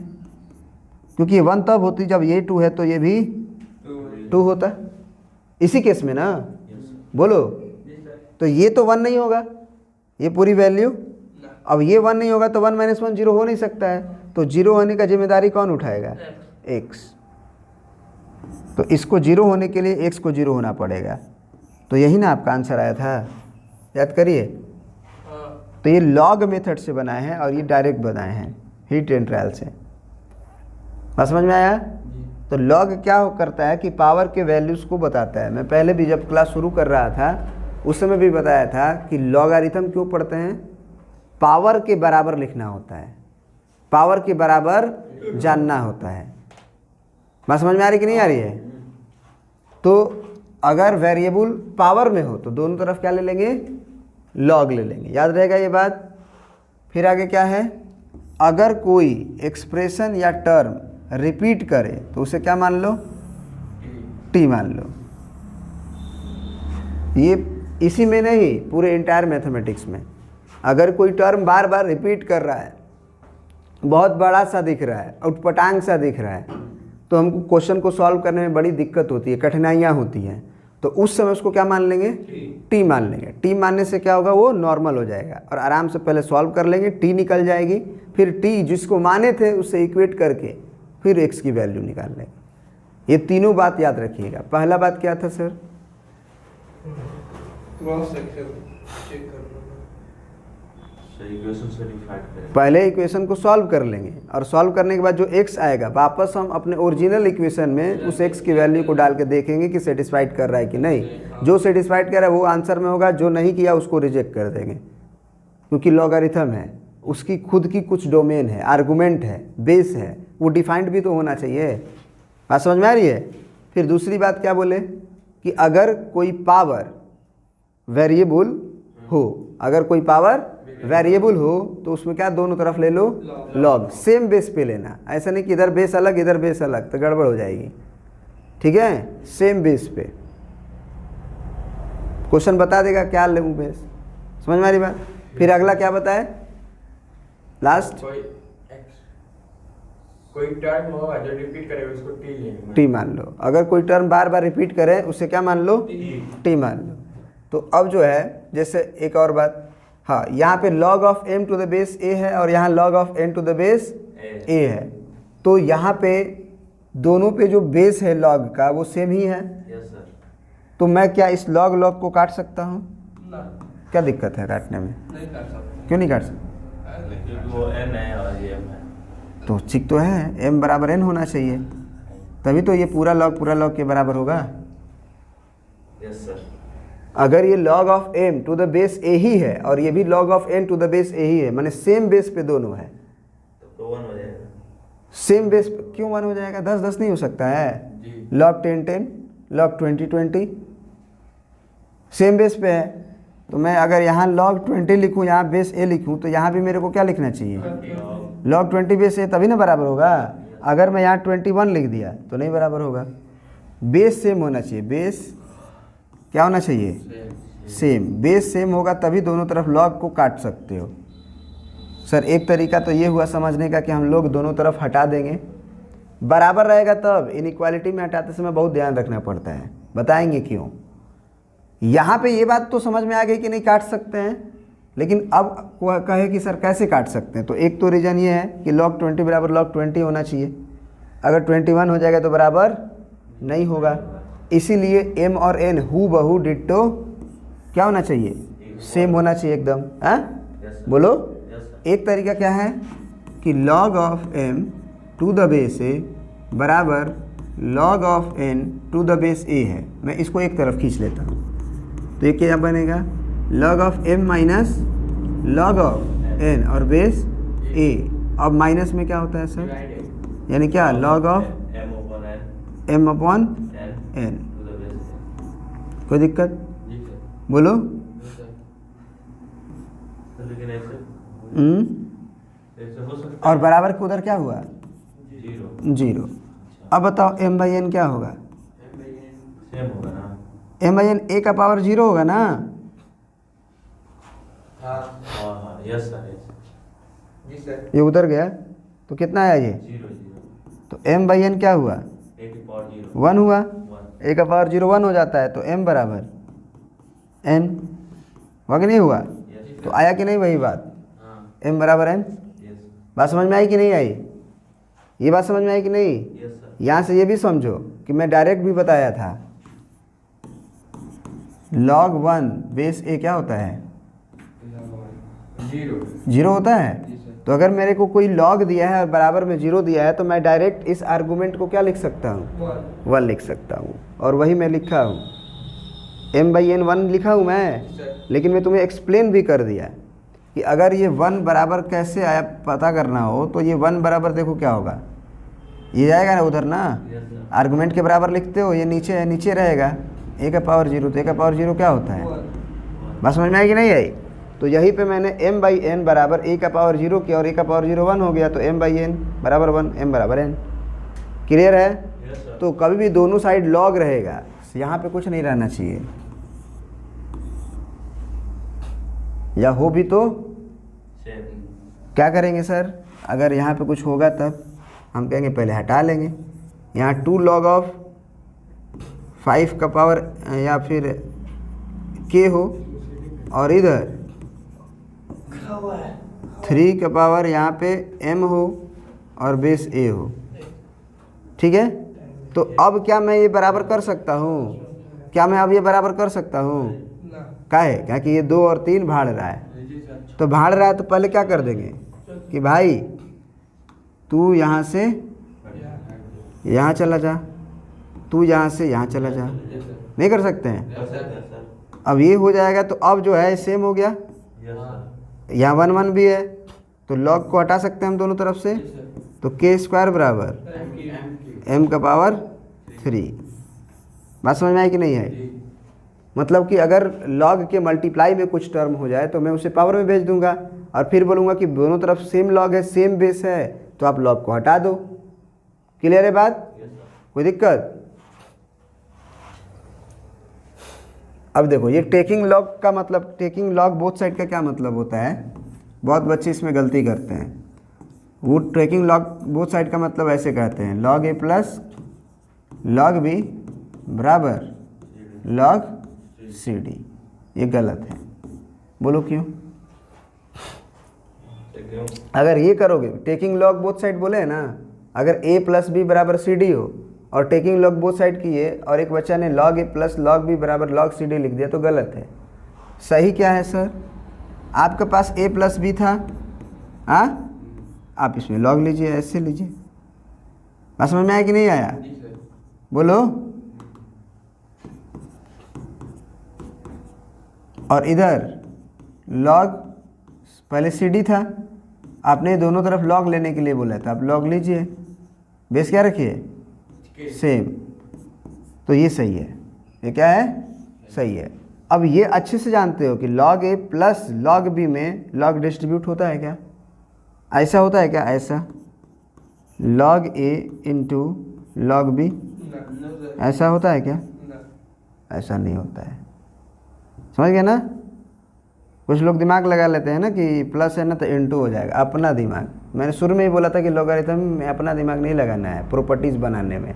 क्योंकि ये 1 तब होती जब ये 2 है तो ये भी 2 होता, इसी केस में ना। बोलो। तो ये तो 1 नहीं होगा, ये पूरी वैल्यू। अब ये 1 नहीं होगा तो 1 माइनस 1 0 हो नहीं सकता है, तो 0 होने का जिम्मेदारी कौन उठाएगा? x। तो इसको 0 होने के लिए x को 0 होना पड़ेगा, तो यही ना आपका आंसर आया था, याद करिए। हाँ तो ये लॉग मेथड से बनाए हैं और ये डायरेक्ट बनाए हैं हीट एंड ट्रायल से। बात समझ में आया? जी। तो लॉग क्या करता है कि पावर के वैल्यूज़ को बताता है। मैं पहले भी जब क्लास शुरू कर रहा था उस समय भी बताया था कि लॉगरिथम क्यों पढ़ते हैं, पावर के बराबर लिखना होता है, पावर के बराबर जानना होता है। बात समझ में आ रही कि नहीं आ रही है? तो अगर वेरिएबल पावर में हो तो दोनों तरफ क्या ले लेंगे, लॉग ले लेंगे, याद रहेगा ये बात। फिर आगे क्या है, अगर कोई एक्सप्रेशन या टर्म रिपीट करे तो उसे क्या मान लो, टी मान लो। ये इसी में नहीं, पूरे इंटायर मैथमेटिक्स में अगर कोई टर्म बार बार रिपीट कर रहा है, बहुत बड़ा सा दिख रहा है, उटपटांग सा दिख रहा है, तो हमको क्वेश्चन को सॉल्व करने में बड़ी दिक्कत होती है, कठिनाइयाँ होती हैं। तो उस समय उसको क्या मान लेंगे, टी मान लेंगे। टी मानने से क्या होगा, वो नॉर्मल हो जाएगा और आराम से पहले सॉल्व कर लेंगे, टी निकल जाएगी, फिर टी जिसको माने थे उससे इक्वेट करके फिर एक्स की वैल्यू निकाल लेंगे। ये तीनों बात याद रखिएगा। पहला बात क्या था सर, क्रॉस सेक्शन चेक करना। इक्वेशन से डिफाइंड करें। पहले इक्वेशन को सॉल्व कर लेंगे और सॉल्व करने के बाद जो x आएगा वापस हम अपने ओरिजिनल इक्वेशन में उस x की वैल्यू को डाल के देखेंगे कि सेटिस्फाइड कर रहा है कि नहीं। जो सेटिस्फाइड कर रहा है वो आंसर में होगा, जो नहीं किया उसको रिजेक्ट कर देंगे, क्योंकि लॉगरिथम है, उसकी खुद की कुछ डोमेन है, आर्गूमेंट है, बेस है, वो डिफाइंड भी तो होना चाहिए। बात समझ में आ रही है? फिर दूसरी बात क्या बोले कि अगर कोई पावर वेरिएबल हो, अगर कोई पावर वेरिएबल हो तो उसमें क्या दोनों तरफ ले लो, लॉग। सेम बेस पे लेना, ऐसा नहीं कि इधर बेस अलग इधर बेस अलग, तो गड़बड़ हो जाएगी। ठीक है, सेम बेस पे क्वेश्चन बता देगा क्या लें बेस। समझ में आ रही बात? फिर अगला क्या बताए लास्ट, कोई टर्म होगा जो रिपीट करे उसको टी लेंगे। टी मान लो। अगर कोई टर्म बार बार रिपीट करे उसे क्या मान लो, टी मान लो। तो अब जो है, जैसे एक और बात, हाँ, यहाँ पे log of m to the base a है और यहाँ log of n to the base a है। तो यहाँ पे दोनों पे जो बेस है log का वो सेम ही है। Yes sir. तो मैं क्या इस log को काट सकता हूँ? ना, क्या दिक्कत है काटने में? नहीं कर सकते। क्यों नहीं काट सकता? क्योंकि वो n है और ये m है। तो ठीक तो है, m बराबर n होना चाहिए, तभी तो ये पूरा log के बराबर होगा। Yes sir. अगर ये log of m to the base a ही है और ये भी log of n to the base a ही है, माने सेम बेस पे दोनों है, तो 1 हो जाएगा। सेम बेस पे क्यों 1 हो जाएगा? 10 नहीं हो सकता है, जी। log 10 log 20 सेम बेस पे है। तो मैं अगर यहाँ log 20 लिखूँ, यहाँ बेस a लिखूँ, तो यहाँ भी मेरे को क्या लिखना चाहिए, log 20 बेस a, तभी ना बराबर होगा। अगर मैं यहाँ 21 लिख दिया तो नहीं बराबर होगा। बेस सेम होना चाहिए, बेस क्या होना चाहिए, सेम। बेस सेम होगा तभी दोनों तरफ log को काट सकते हो। सर एक तरीका तो ये हुआ समझने का कि हम लोग दोनों तरफ हटा देंगे, बराबर रहेगा तब। इनइक्वालिटी में हटाते समय बहुत ध्यान रखना पड़ता है, बताएंगे क्यों। यहाँ पे ये बात तो समझ में आ गई कि नहीं काट सकते हैं, लेकिन अब कहे कि सर कैसे काट सकते हैं। तो एक तो रीज़न ये है कि log 20 बराबर log 20 होना चाहिए। अगर 21 हो जाएगा तो बराबर नहीं होगा, इसीलिए m और n हू बहू डिट्टो क्या होना चाहिए, सेम होना चाहिए एकदम। हाँ बोलो। एक तरीका क्या है कि log of m to the base a बराबर log of n to the base a है। मैं इसको एक तरफ खींच लेता हूँ, तो ये क्या बनेगा, log of m minus log of n और बेस a। अब माइनस में क्या होता है सर, यानी क्या, log of m upon n। कोई दिक्कत? बोलो। लेकिन ऐसे हो सकता और बराबर के उधर क्या हुआ, है 0। अब बताओ m/n क्या होगा, सेम होगा ना। m/n a का पावर 0 होगा ना। हाँ हाँ यस सर, जी सर। ये उधर गया तो कितना आया ये, 0 तो m/n क्या हुआ, 0 1 हुआ। 1 a का पावर 0 1 हो जाता है, तो m बराबर n हुआ कि नहीं हुआ। यस तो आया कि नहीं वही बात, हाँ m बराबर n। यस बात समझ में आई कि नहीं आई, ये बात समझ में आई कि नहीं। Yes sir. यहाँ से ये भी समझो कि मैं डायरेक्ट भी बताया था, log 1 बेस ए क्या होता है? 0 जीरो होता है। जी सर। तो अगर मेरे को कोई log दिया है और बराबर में जीरो दिया है तो मैं डायरेक्ट इस आर्गूमेंट को क्या लिख सकता हूँ? 1 लिख सकता हूँ। और वही मैं लिखा हूँ, m/n 1 लिखा हूँ मैं, सर। लेकिन मैं तुम्हें एक्सप्लेन भी कर दिया कि अगर ये 1 बराबर कैसे आया पता करना हो तो ये 1 बराबर देखो क्या होगा, ये जाएगा ना उधर ना, यस सर। आर्गूमेंट के बराबर लिखते हो, ये नीचे है, नीचे रहेगा a का पावर 0, तो a का पावर 0 क्या होता है? बात समझ में आई कि नहीं आई? तो यहीं पे मैंने m/n बराबर a का पावर 0 किया और a का पावर 0 1 हो गया, तो m/n बराबर 1, m बराबर n। क्लियर है? Yes sir. तो कभी भी दोनों साइड लॉग रहेगा, यहाँ पे कुछ नहीं रहना चाहिए, या हो भी तो सेम। क्या करेंगे सर? अगर यहाँ पे कुछ होगा तब हम कहेंगे पहले हटा लेंगे। यहाँ 2 log ऑफ 5 का पावर या फिर k हो और इधर 3 का पावर यहाँ पे m हो और बेस a हो, ठीक है? तो अब क्या मैं ये बराबर कर सकता हूँ? क्या मैं अब ये बराबर कर सकता हूँ? काहे? क्या कि ये 2 और 3 भाड़ रहा है, तो भाड़ रहा है तो पहले क्या कर देंगे कि भाई तू यहाँ से यहाँ चला जा, तू यहाँ से यहाँ चला जा, नहीं कर सकते हैं? कर सकते हैं सर। अब ये हो जाएगा तो अब जो है सेम हो गया, यस सर। यहाँ 1 1 भी है तो log को हटा सकते हैं हम दोनों तरफ से, तो k² बराबर m का पावर 3। बात समझ में आई कि नहीं है? मतलब कि अगर log के मल्टीप्लाई में कुछ टर्म हो जाए तो मैं उसे पावर में भेज दूंगा और फिर बोलूँगा कि दोनों तरफ सेम log है, सेम बेस है, तो आप log को हटा दो। क्लियर है बात? Yes sir. कोई दिक्कत? अब देखो ये टेकिंग log का मतलब, टेकिंग log बोथ साइड का क्या मतलब होता है? बहुत बच्चे इसमें गलती करते हैं। वो टेकिंग log बोथ साइड का मतलब ऐसे कहते हैं, log a plus log b बराबर log cd। ये गलत है, बोलो क्यों? क्यों? अगर ये करोगे, टेकिंग log बोथ साइड बोले हैं ना, अगर a प्लस बी बराबर सी डी हो और टेकिंग log बोथ साइड की है और एक बच्चा ने log a plus log b बराबर log सी डी लिख दिया तो गलत है। सही क्या है सर? आपके पास a प्लस बी था, हाँ, आप इसमें log लीजिए, ऐसे लीजिए। बात समझ में आया कि नहीं आया? बोलो। और इधर log पहले सी डी था, आपने दोनों तरफ log लेने के लिए बोला था, आप log लीजिए, बेस क्या रखिए? सेम। तो ये सही है, ये क्या है? सही है। अब ये अच्छे से जानते हो कि log a plus log b में log डिस्ट्रीब्यूट होता है क्या? ऐसा होता है क्या? ऐसा log a into log b ऐसा होता है क्या? ऐसा नहीं होता है। समझ गए ना? कुछ लोग दिमाग लगा लेते हैं ना कि प्लस है ना तो इंटू हो जाएगा, अपना दिमाग। मैंने शुरू में ही बोला था कि लॉगरिथम में अपना दिमाग नहीं लगाना है प्रॉपर्टीज़ बनाने में।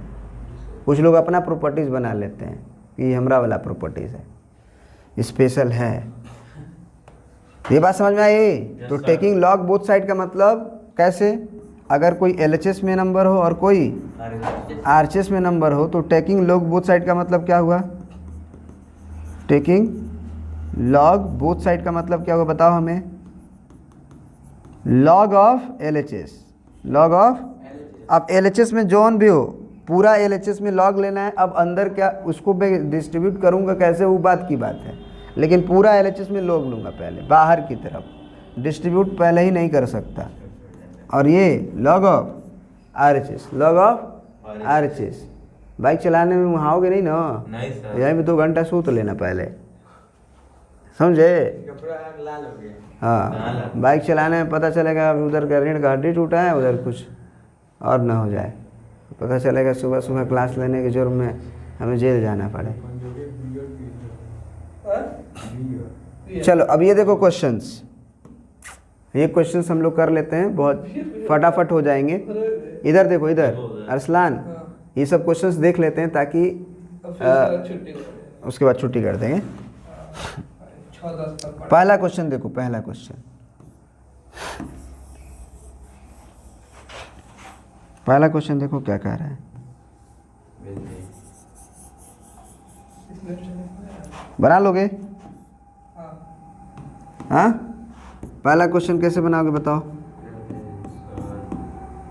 कुछ लोग अपना प्रॉपर्टीज़ बना लेते हैं कि हमारा वाला प्रॉपर्टीज़ है, स्पेशल है। ये बात समझ में आई? तो टेकिंग log बोथ साइड का मतलब कैसे? अगर कोई LHS में नंबर हो और कोई RHS में नंबर हो तो टेकिंग log बोथ साइड का मतलब क्या हुआ? टेकिंग log बोथ साइड का मतलब क्या होगा बताओ हमें? log of LHS, log of, अब LHS में जॉन भी हो, पूरा LHS में log लेना है। अब अंदर क्या उसको मैं डिस्ट्रीब्यूट करूँगा कैसे, वो बात की बात है, लेकिन पूरा LHS में log लूँगा पहले, बाहर की तरफ डिस्ट्रीब्यूट पहले ही नहीं कर सकता। और ये log of RHS, log of RHS। Bike चलाने में वहाँ आओगे नहीं ना? नहीं सर। यहीं पे 2 घंटा सूत लेना पहले, समझे? कपड़ा लाल हो गया। हाँ, बाइक चलाने में पता चलेगा अभी उधर का रीढ़ का हड्डी टूटा है, उधर कुछ और ना हो जाए, पता चलेगा सुबह सुबह क्लास लेने के जुर्म में हमें जेल जाना पड़े। चलो अब ये देखो क्वेश्चंस, ये क्वेश्चंस हम लोग कर लेते हैं, बहुत फटाफट हो जाएंगे। इधर देखो, इधर अरसलान, ये सब क्वेश्चंस देख लेते हैं ताकि उसके बाद छुट्टी कर देंगे। पहला क्वेश्चन देखो, पहला क्वेश्चन, पहला क्वेश्चन देखो क्या कह रहा है। बना लोगे? हाँ हाँ, पहला क्वेश्चन कैसे बनाओगे बताओ?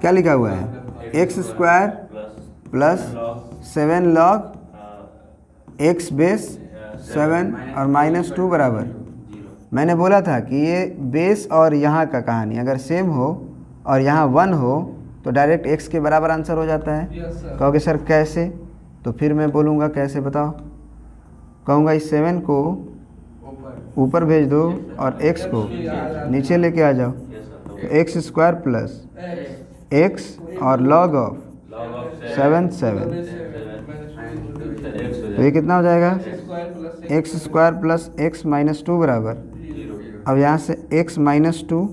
क्या लिखा हुआ है? X square plus 7 log x base 7 और -2 बराबर। मैंने बोला था कि ये बेस और यहाँ का कहानी अगर सेम हो और यहाँ 1 हो तो डायरेक्ट x के बराबर आंसर हो जाता है। Yes sir. कहोगे सर कैसे? तो फिर मैं बोलूँगा कैसे बताओ। कहूँगा इस 7 को ऊपर भेज दो और x को नीचे लेके आ जाओ। तो एक्स स्क्वायर प्लस एक्स और लॉग ऑफ 7 7, तो ये कितना हो जाएगा? एक्स स्क्वायर प्लस एक्स -2 बराबर। अब यहाँ से x -2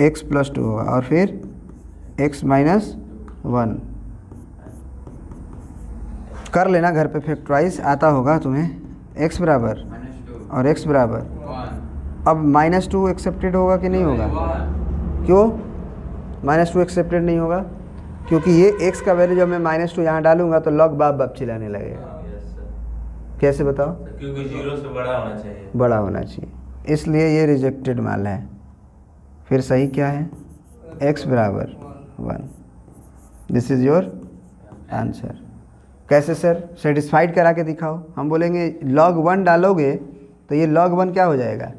x प्लस 2 होगा और फिर x -1 कर लेना घर पे फैक्टराइज आता होगा तुम्हें। x बराबर और x बराबर। अब -2 एक्सेप्टेड होगा कि नहीं होगा? क्यों -2 एक्सेप्टेड नहीं होगा? क्योंकि ये x का वैल्यू जब मैं -2 यहाँ डालूंगा तो लॉग बाप चिल्लाने लगेगा। कैसे बताओ? क्योंकि 0 से बड़ा होना चाहिए। बड़ा होना चाहिए, इसलिए ये रिजेक्टेड माल है। फिर सही क्या है? x बराबर 1। This is your answer. कैसे सर? सेटिस्फाइड करा के दिखाओ। हम बोलेंगे log 1 डालोगे तो ये log 1 क्या हो जाएगा?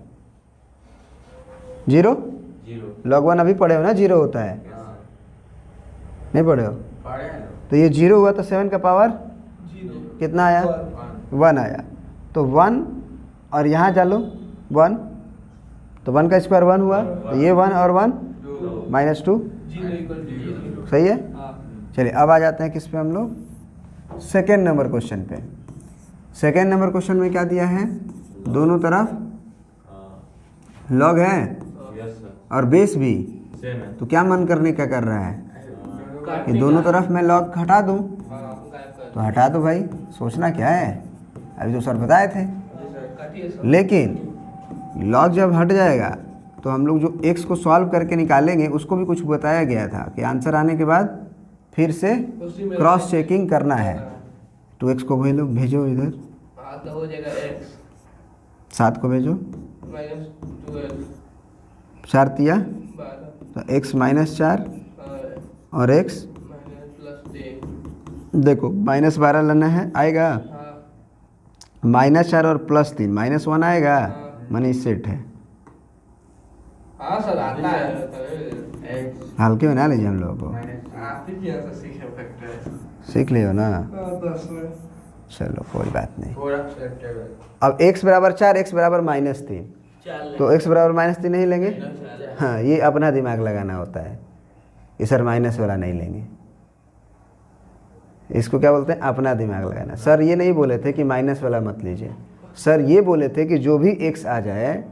0। log 1 अभी पढ़े हो ना 0 होता है, नहीं पढ़े हो? तो ये 0 हुआ तो 7 का पावर कितना आया? 1 आया। तो 1 और यहाँ डालो 1, तो 1 का स्क्वायर 1 हुआ, तो ये 1 और 1 -2 सही है। चलिए अब आ जाते हैं किस पे हम लोग? सेकेंड नंबर क्वेश्चन पे। सेकेंड नंबर क्वेश्चन में क्या दिया है? दोनों तरफ लॉग है और बेस भी, तो क्या मन करने क्या कर रहा है कि दोनों तरफ मैं लॉग हटा दूं? तो हटा दो भाई, सोचना क्या है? अभी तो सर बताए थे। लेकिन लॉग जब हट जाएगा तो हम लोग जो x को सॉल्व करके निकालेंगे उसको भी कुछ बताया गया था कि आंसर आने के बाद फिर से क्रॉस चेकिंग करना है। 2x को भेजो इधर, तो हो जाएगा x 7 को भेजो, -12 4 तिया 12 तो x -4 और x -+3। देखो -12 लाना है, आएगा -4 और +3 -1 आएगा, मनी सेट है। हाँ सर आता है। हल्के बना लीजिए हम लोगों को, आप ही यहाँ से सीखे फैक्टर। सीख लियो ना। बस में चलो कोई बात नहीं। थोड़ा acceptable। अब x बराबर 4 x बराबर -3, तो x बराबर -3 नहीं लेंगे। हाँ, ये अपना दिमाग लगाना होता है कि सर माइनस वाला नहीं लेंगे। इसको क्या बोलते हैं? अपना दिमाग लगाना। सर ये नहीं बोले थे कि माइनस वाला मत लीजिए, सर ये बोले थे कि जो भी x आ जाए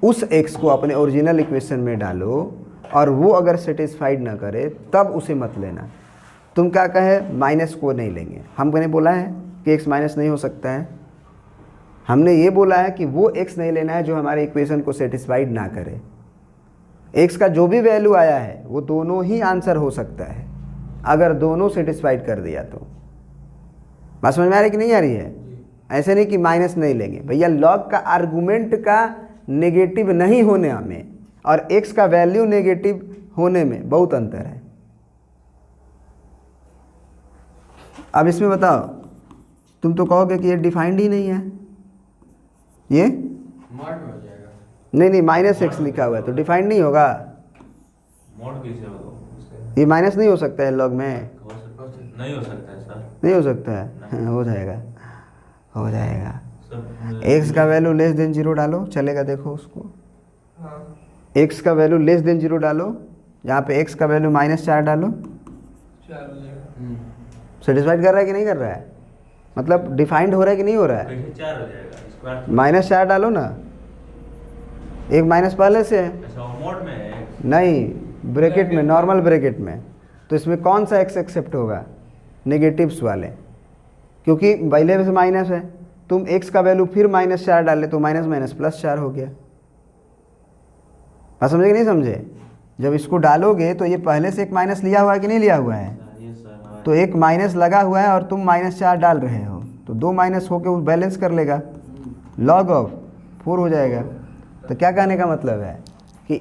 उस x को अपने ओरिजिनल इक्वेशन में डालो और वो अगर सेटिस्फाइड ना करे तब उसे मत लेना। तुम क्या कहे? माइनस को नहीं लेंगे। हमने बोला है कि x माइनस नहीं हो सकता है। हमने ये बोला है कि वो x नहीं लेना है जो हमारे इक्वेशन को सेटिस्फाइड ना करे। x का जो भी वैल्यू आया है वो दोनों ही आंसर हो सकता है अगर दोनों सेटिस्फाइड कर दिया तो। बात समझ में आ रही कि नहीं आ रही है? ऐसे नहीं कि माइनस नहीं लेंगे भैया। लॉग का आर्गूमेंट का नेगेटिव नहीं होने में और x का वैल्यू नेगेटिव होने में बहुत अंतर है। अब इसमें बताओ, तुम तो कहोगे कि ये डिफाइंड ही नहीं है। ये मॉड में हो जाएगा। नहीं -x लिखा हुआ है तो डिफाइंड नहीं होगा। मोड कैसे होगा? ये माइनस नहीं हो सकता है लॉग में, नहीं हो सकता है सर। नहीं हो सकता है। हाँ, हो जाएगा हो जाएगा। सब x का वैल्यू <0 डालो, चलेगा। देखो उसको, हाँ x का वैल्यू <0 डालो, यहाँ पे x का वैल्यू -4 डालो। सेटिस्फाइड कर रहा है कि नहीं कर रहा है? मतलब डिफाइंड हो रहा है कि नहीं हो रहा है? कैसे 4 हो जाएगा? स्क्वायर -4 डालो ना, एक माइनस पहले से है। अच्छा वो मोड में है। नहीं, ब्रैकेट में, नॉर्मल ब्रैकेट में। तो इसमें कौन सा x एक्सेप्ट होगा? नेगेटिव्स वाले, क्योंकि पहले से माइनस है। तुम x का वैल्यू फिर -4 डाले तो -+4 हो गया। बात समझे कि नहीं समझे? जब इसको डालोगे तो ये पहले से एक माइनस लिया हुआ है कि नहीं लिया हुआ है? ये सर तो एक माइनस लगा हुआ है और तुम -4 डाल रहे हो, तो 2 माइनस होके वो बैलेंस कर लेगा, लॉग ऑफ 4 हो जाएगा। तो क्या कहने का मतलब है कि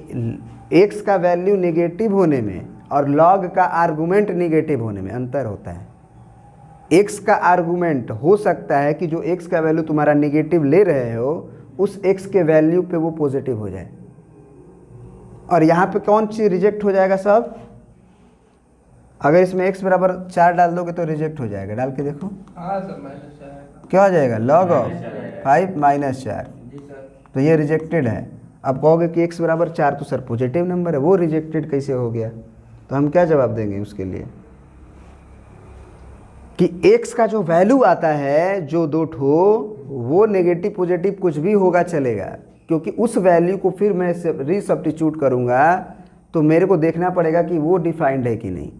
x का वैल्यू नेगेटिव होने में और log का आर्गूमेंट नेगेटिव होने में अंतर होता है। x का आर्गूमेंट हो सकता है कि जो x का वैल्यू तुम्हारा नेगेटिव ले रहे हो उस x के वैल्यू पे वो पॉजिटिव हो जाए, और यहाँ पे कौन चीज़ रिजेक्ट हो जाएगा सब? अगर इसमें x बराबर 4 डाल दोगे तो रिजेक्ट हो जाएगा। डाल के देखो हाँ सर माइनस आएगा। क्या हो जाएगा, log ऑफ 5 माइनस 4, जी सर। तो ये रिजेक्टेड है। अब कहोगे कि x बराबर 4 तो सर पॉजिटिव नंबर है, वो रिजेक्टेड कैसे हो गया? तो हम क्या जवाब देंगे उसके लिए कि x का जो वैल्यू आता है जो दो ठो, वो नेगेटिव पॉजिटिव कुछ भी होगा चलेगा, क्योंकि उस वैल्यू को फिर मैं रीसब्स्टिट्यूट करूँगा तो मेरे को देखना पड़ेगा कि वो डिफाइंड है कि नहीं,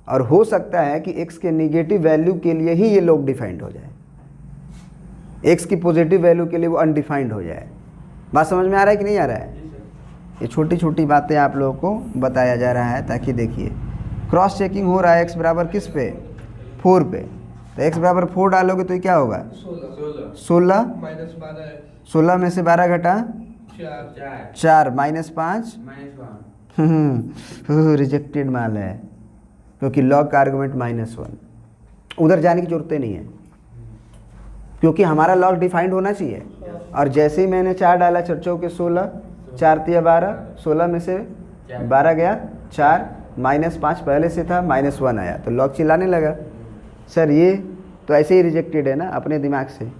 और हो सकता है कि x के नेगेटिव वैल्यू के लिए ही ये लोग डिफाइंड हो जाए, x की पॉजिटिव वैल्यू के लिए वो अनडिफाइंड हो जाए। बात समझ में आ रहा है कि नहीं आ रहा है? ये छोटी छोटी बातें आप लोगों को बताया जा रहा है ताकि देखिए क्रॉस चेकिंग हो रहा है। x बराबर किस पे, 4 पे, तो x बराबर 4 डालोगे तो ये क्या होगा, 16 माइनस 12 है, 16 में से 12 घटा 4 4 माइनस 5, -1। रिजेक्टेड माल है, क्योंकि लॉग का आर्गुमेंट -1। उधर जाने की जरूरत नहीं है, क्योंकि हमारा लॉग डिफाइंड होना चाहिए। और जैसे ही मैंने 4 डाला, 4 चौके 16, 4 तिया 12, 16 में से 12 गया 4, -5 पहले से था, -1 आया, तो लॉग चिल्लाने लगा, सर ये तो ऐसे ही रिजेक्टेड है ना, अपने दिमाग से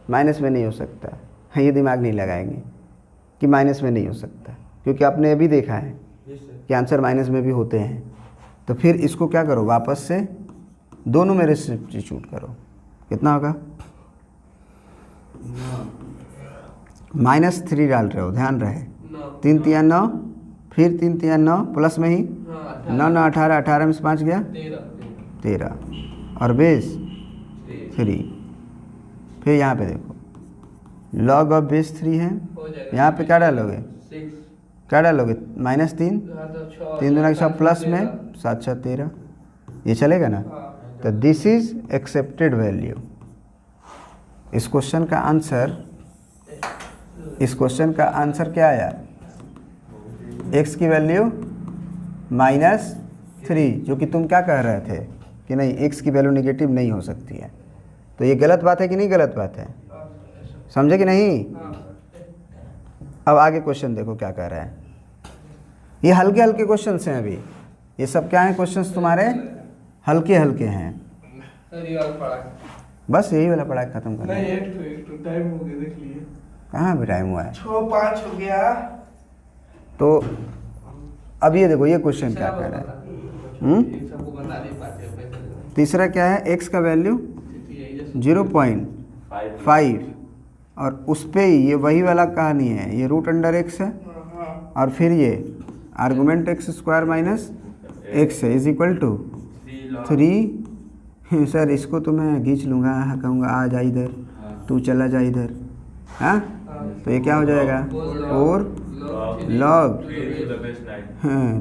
माइनस में नहीं हो सकता। ये दिमाग नहीं लगाएंगे कि माइनस में नहीं हो सकता, क्योंकि आपने अभी देखा है कि आंसर माइनस में भी होते हैं। तो फिर इसको क्या करो, वापस से दोनों में सब्स्टिट्यूट करो। कितना होगा, -3 डाल रहे हो, ध्यान रहे, 3 तिया 9, फिर 3 तिया 9 प्लस में ही 9 9 18, 18 में से 5 गया 13, और बेस 3। फिर यहाँ पे देखो लॉग ऑफ बेस 3 है, यहाँ पे क्या डालोगे, क्या डालोगे, -3, 3 दूना 6 प्लस में 7 6 13, ये चलेगा ना? तो दिस इज एक्सेप्टेड वैल्यू। इस क्वेश्चन का आंसर क्या आया, x की वैल्यू -3, जो कि तुम क्या कह रहे थे कि नहीं x की वैल्यू नेगेटिव नहीं हो सकती है। तो ये गलत बात है कि नहीं गलत बात है, समझे कि नहीं? अब आगे क्वेश्चन देखो क्या कह रहा है। ये हल्के हल्के क्वेश्चंस हैं अभी, ये सब क्या हैं क्वेश्चंस तुम्हारे, हल्के हल्के हैं। सर ये वाला पढ़ा बस यही वाला पढ़ाई खत्म करना नहीं, है। एक तो टाइम हो गया, देख लिए कहाँ भी टाइम हुआ है? 6:05 हो गया। तो अब ये देखो ये क्वेश्चन क्या कह रहा है। सबको बता नहीं पाते पैसे। तीसरा क्या है, x का वैल्यू 0.5, और उस पे ही ये वही वाला कहानी है, ये √x है, और फिर ये आर्गुमेंट x² माइनस x है, इज इक्वल टू 3। सर इसको तो मैं खींच लूँगा, कहूँगा आ जा इधर, तू चला जा इधर, हाँ, तो ये क्या हो जाएगा, 4 log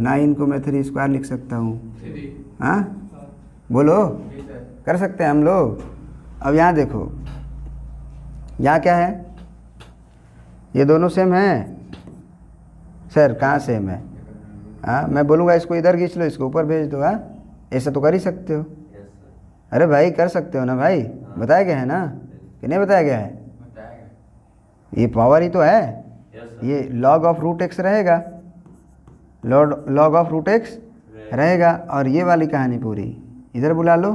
9 को मैं 3² लिख सकता हूँ, हाँ बोलो, कर सकते हैं हम लोग। अब यहाँ देखो, यहाँ क्या है, ये दोनों सेम हैं सर, कहाँ सेम है, हाँ मैं बोलूँगा इसको इधर खींच लो, इसको ऊपर भेज दो, हाँ ऐसा तो कर ही सकते हो। अरे भाई कर सकते हो ना भाई, बताया गया है ना कि नहीं बताया गया है? ये पावर ही तो है, ये log ऑफ √x रहेगा, log ऑफ √x रहेगा, और ये वाली कहानी पूरी इधर बुला लो,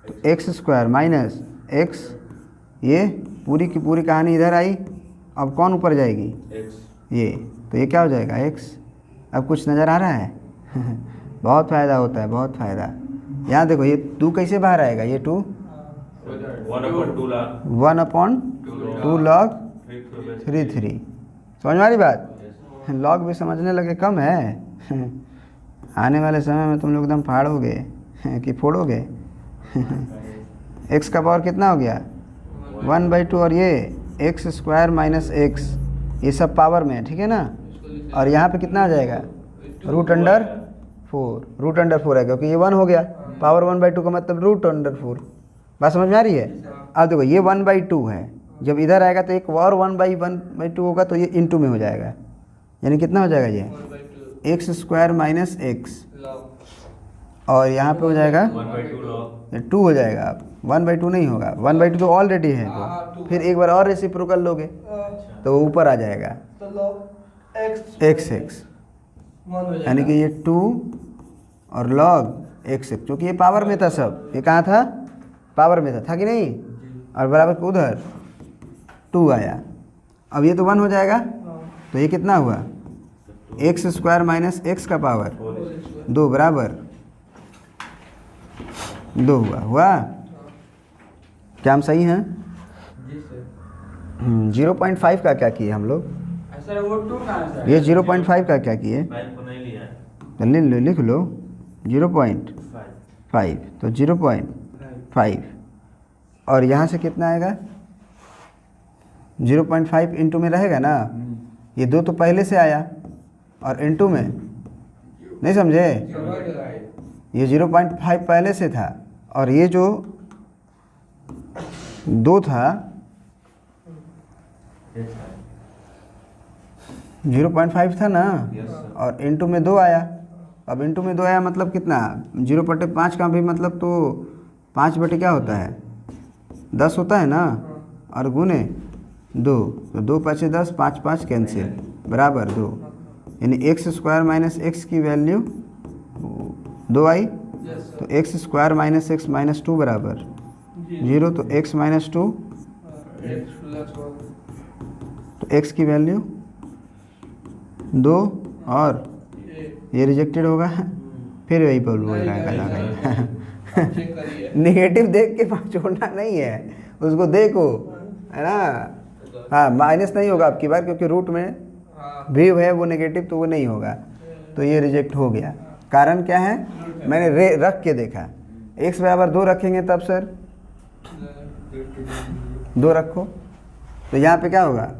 तो x² माइनस x, ये पूरी की पूरी कहानी इधर आई। अब कौन ऊपर जाएगी, ये, तो ये क्या हो जाएगा x। अब कुछ नज़र आ रहा है? बहुत फ़ायदा होता है, बहुत फ़ायदा। यहाँ देखो ये 2 कैसे बाहर आएगा, ये 2 1/2 log 3। समझ में आ रही बात? लॉग भी समझने लगे कम है। आने वाले समय में तुम लोग एकदम फाड़ोगे कि फोड़ोगे। x का पावर कितना हो गया, 1/2, और ये x² माइनस x, ये सब पावर में है, ठीक है ना? और यहाँ पे कितना आ जाएगा, √4 है, क्योंकि ये 1 हो गया, पावर 1/2 का मतलब √4। बात समझ में आ रही है? अब देखो ये 1/2 है, जब इधर आएगा तो एक और 1/2 होगा, तो ये इंटू में हो जाएगा, यानी कितना हो जाएगा ये 1/2 x square minus x, log और यहाँ पे हो जाएगा 1/2 लॉग। ये 2 हो जाएगा। अब 1/2 नहीं होगा, 1/2 तो ऑलरेडी है, हाँ, तो 2। फिर एक बार और रेसिप्रोकल लोगे तो वो ऊपर आ जाएगा तो लॉग एक्स एक्स, 1 हो जाएगा। यानी कि ये 2 और लॉग एक्स एक्स, क्योंकि ये पावर में था सब, ये कहाँ था पावर में था कि नहीं, और बराबर उधर 2 आया। अब ये तो 1 हो जाएगा, हाँ, तो ये कितना हुआ एक्स स्क्वायर माइनस एक्स का पावर 2 बराबर 2 हुआ। क्या हम सही हैं? जी सर। 0.5 का क्या किए हम लोग? सर वो 2 कहाँ से? ये 0.5 का क्या किए? 5 को नहीं लिया है। तो लिख लो 0.5, तो 0.5, और यहाँ से कितना आएगा 0.5 इंटू में रहेगा ना, ये 2 तो पहले से आया, और इंटू में नहीं समझे, समझ गया। ये 0.5 पहले से था, और ये जो 2 था 0.5 था ना, यस सर। और इंटू में 2 आया। अब इंटू में 2 आया मतलब कितना, 0/5 का भी मतलब तो 5 बटे क्या होता है 10 होता है ना, और गुने 2, तो 2 5 10, 5 5 कैंसिल बराबर 2, यानी एक्स स्क्वायर माइनस एक्स की वैल्यू 2 आई, यस सर। तो x square minus x minus 2 बराबर 0, तो एक्स माइनस 2, एक्स प्लस 1 तो एक्स की वैल्यू 2, और ये रिजेक्टेड होगा, फिर वही पर बोल रहा है चेक करिए। नेगेटिव देख के छोड़ना नहीं है, उसको देखो, है ना। हाँ, माइनस नहीं होगा आपकी बार, क्योंकि रूट में हाँ, भी है वो नेगेटिव, तो वो नहीं होगा, तो ये रिजेक्ट हो गया। कारण क्या है, मैंने रख के देखा, x बराबर 2 रखेंगे तब सर 2 रखो, तो यहाँ पे क्या होगा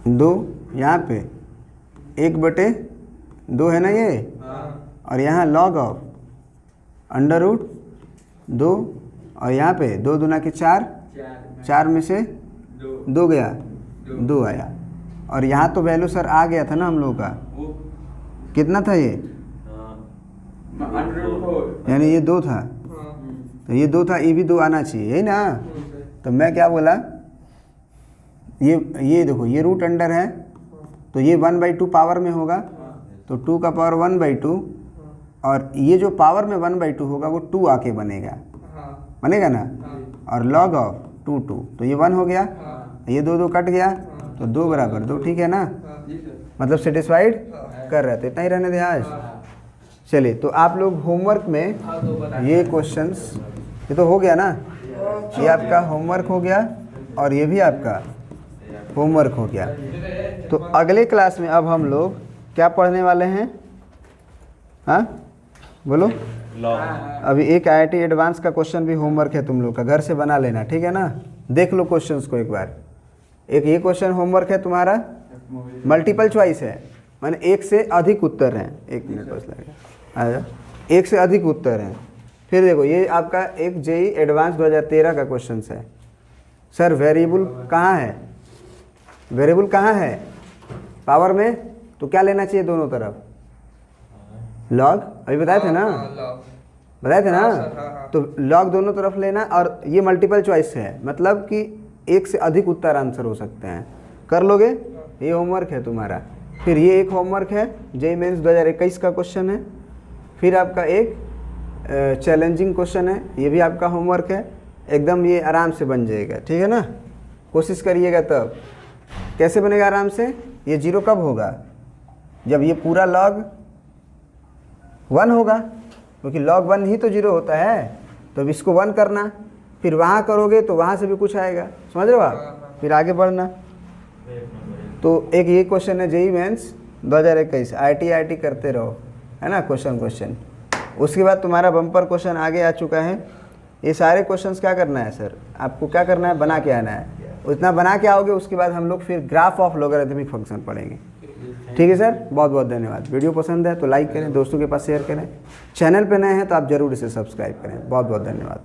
2, यहाँ पे 1/2 है ना ये, हाँ, और यहाँ log ऑफ √2, और यहाँ पे 2 दूना के 4, 4 में से 2 गया, 2 आया, और यहाँ तो वैल्यू सर आ गया था ना हम लोगों का, कितना था ये, यानी ये 2 था, हाँ, तो ये 2 था, ये भी 2 आना चाहिए, यही ना। तो मैं क्या बोला, ये देखो ये रूट अंडर है, तो ये 1/2 पावर में होगा, तो 2 का पावर 1/2, और ये जो पावर में 1/2 होगा वो 2 आके बनेगा, हाँ, बनेगा ना, हाँ, और log ऑफ 2 तो ये 1 हो गया, हाँ, ये 2 कट गया, तो 2 बराबर 2, ठीक है ना, हाँ, जी सर। मतलब सेटिस्फाइड कर रहे थे, इतना ही रहने दे आज। चलिए, तो आप लोग होमवर्क में हाँ, तो बता। ये क्वेश्चंस, ये तो हो गया ना, ये आपका होमवर्क हो गया, और ये भी आपका होमवर्क हो गया। तो अगले क्लास में अब हम लोग क्या पढ़ने वाले हैं, हाँ बोलो। लॉग। अभी एक IIT एडवांस का क्वेश्चन भी होमवर्क है, तुम लोग का घर से बना लेना, ठीक है ना। देख लो क्वेश्चंस को एक बार। एक ये क्वेश्चन होमवर्क है तुम्हारा, मल्टीपल चॉइस है, माने एक से अधिक उत्तर हैं, 1 मिनट बस लगेगा, आ जाओ, एक से अधिक उत्तर हैं। फिर देखो ये आपका एक JEE एडवांस 2013 का क्वेश्चन है। सर वेरिएबल कहाँ है, वेरिएबल कहाँ है पावर में, तो क्या लेना चाहिए दोनों तरफ, लॉग, अभी बताए थे ना, हाँ, लॉग। बताए थे ना, हाँ सर, हाँ, हाँ। तो लॉग दोनों तरफ लेना, और ये मल्टीपल चॉइस है, मतलब कि एक से अधिक उत्तर आंसर हो सकते हैं, कर लोगे, ये होमवर्क है तुम्हारा। फिर ये एक होमवर्क है, JEE मेंस 2021 का क्वेश्चन है। फिर आपका एक चैलेंजिंग क्वेश्चन है, ये भी आपका होमवर्क है, एकदम ये आराम से बन जाएगा, ठीक है ना। कोशिश करिएगा, तब कैसे बनेगा आराम से, ये 0 कब होगा, जब ये पूरा लॉग 1 होगा, क्योंकि log 1 ही तो 0 होता है, तो अब इसको 1 करना, फिर वहाँ करोगे तो वहाँ से भी कुछ आएगा, समझ रहे हो आप, फिर आगे बढ़ना। तो एक ये क्वेश्चन है JEE मेंस 2021, IIT करते रहो, है ना, क्वेश्चन। उसके बाद तुम्हारा बम्पर क्वेश्चन आगे आ चुका है। ये सारे क्वेश्चंस क्या करना है सर, आपको क्या करना है, बना के आना है, उतना बना के आओगे, उसके बाद हम लोग फिर ग्राफ ऑफ लॉगरिथमिक फंक्शन पढ़ेंगे। ठीक है सर, बहुत बहुत धन्यवाद। वीडियो पसंद है तो लाइक करें, दोस्तों के पास शेयर करें, चैनल पे नए हैं तो आप जरूर इसे सब्सक्राइब करें। बहुत बहुत धन्यवाद।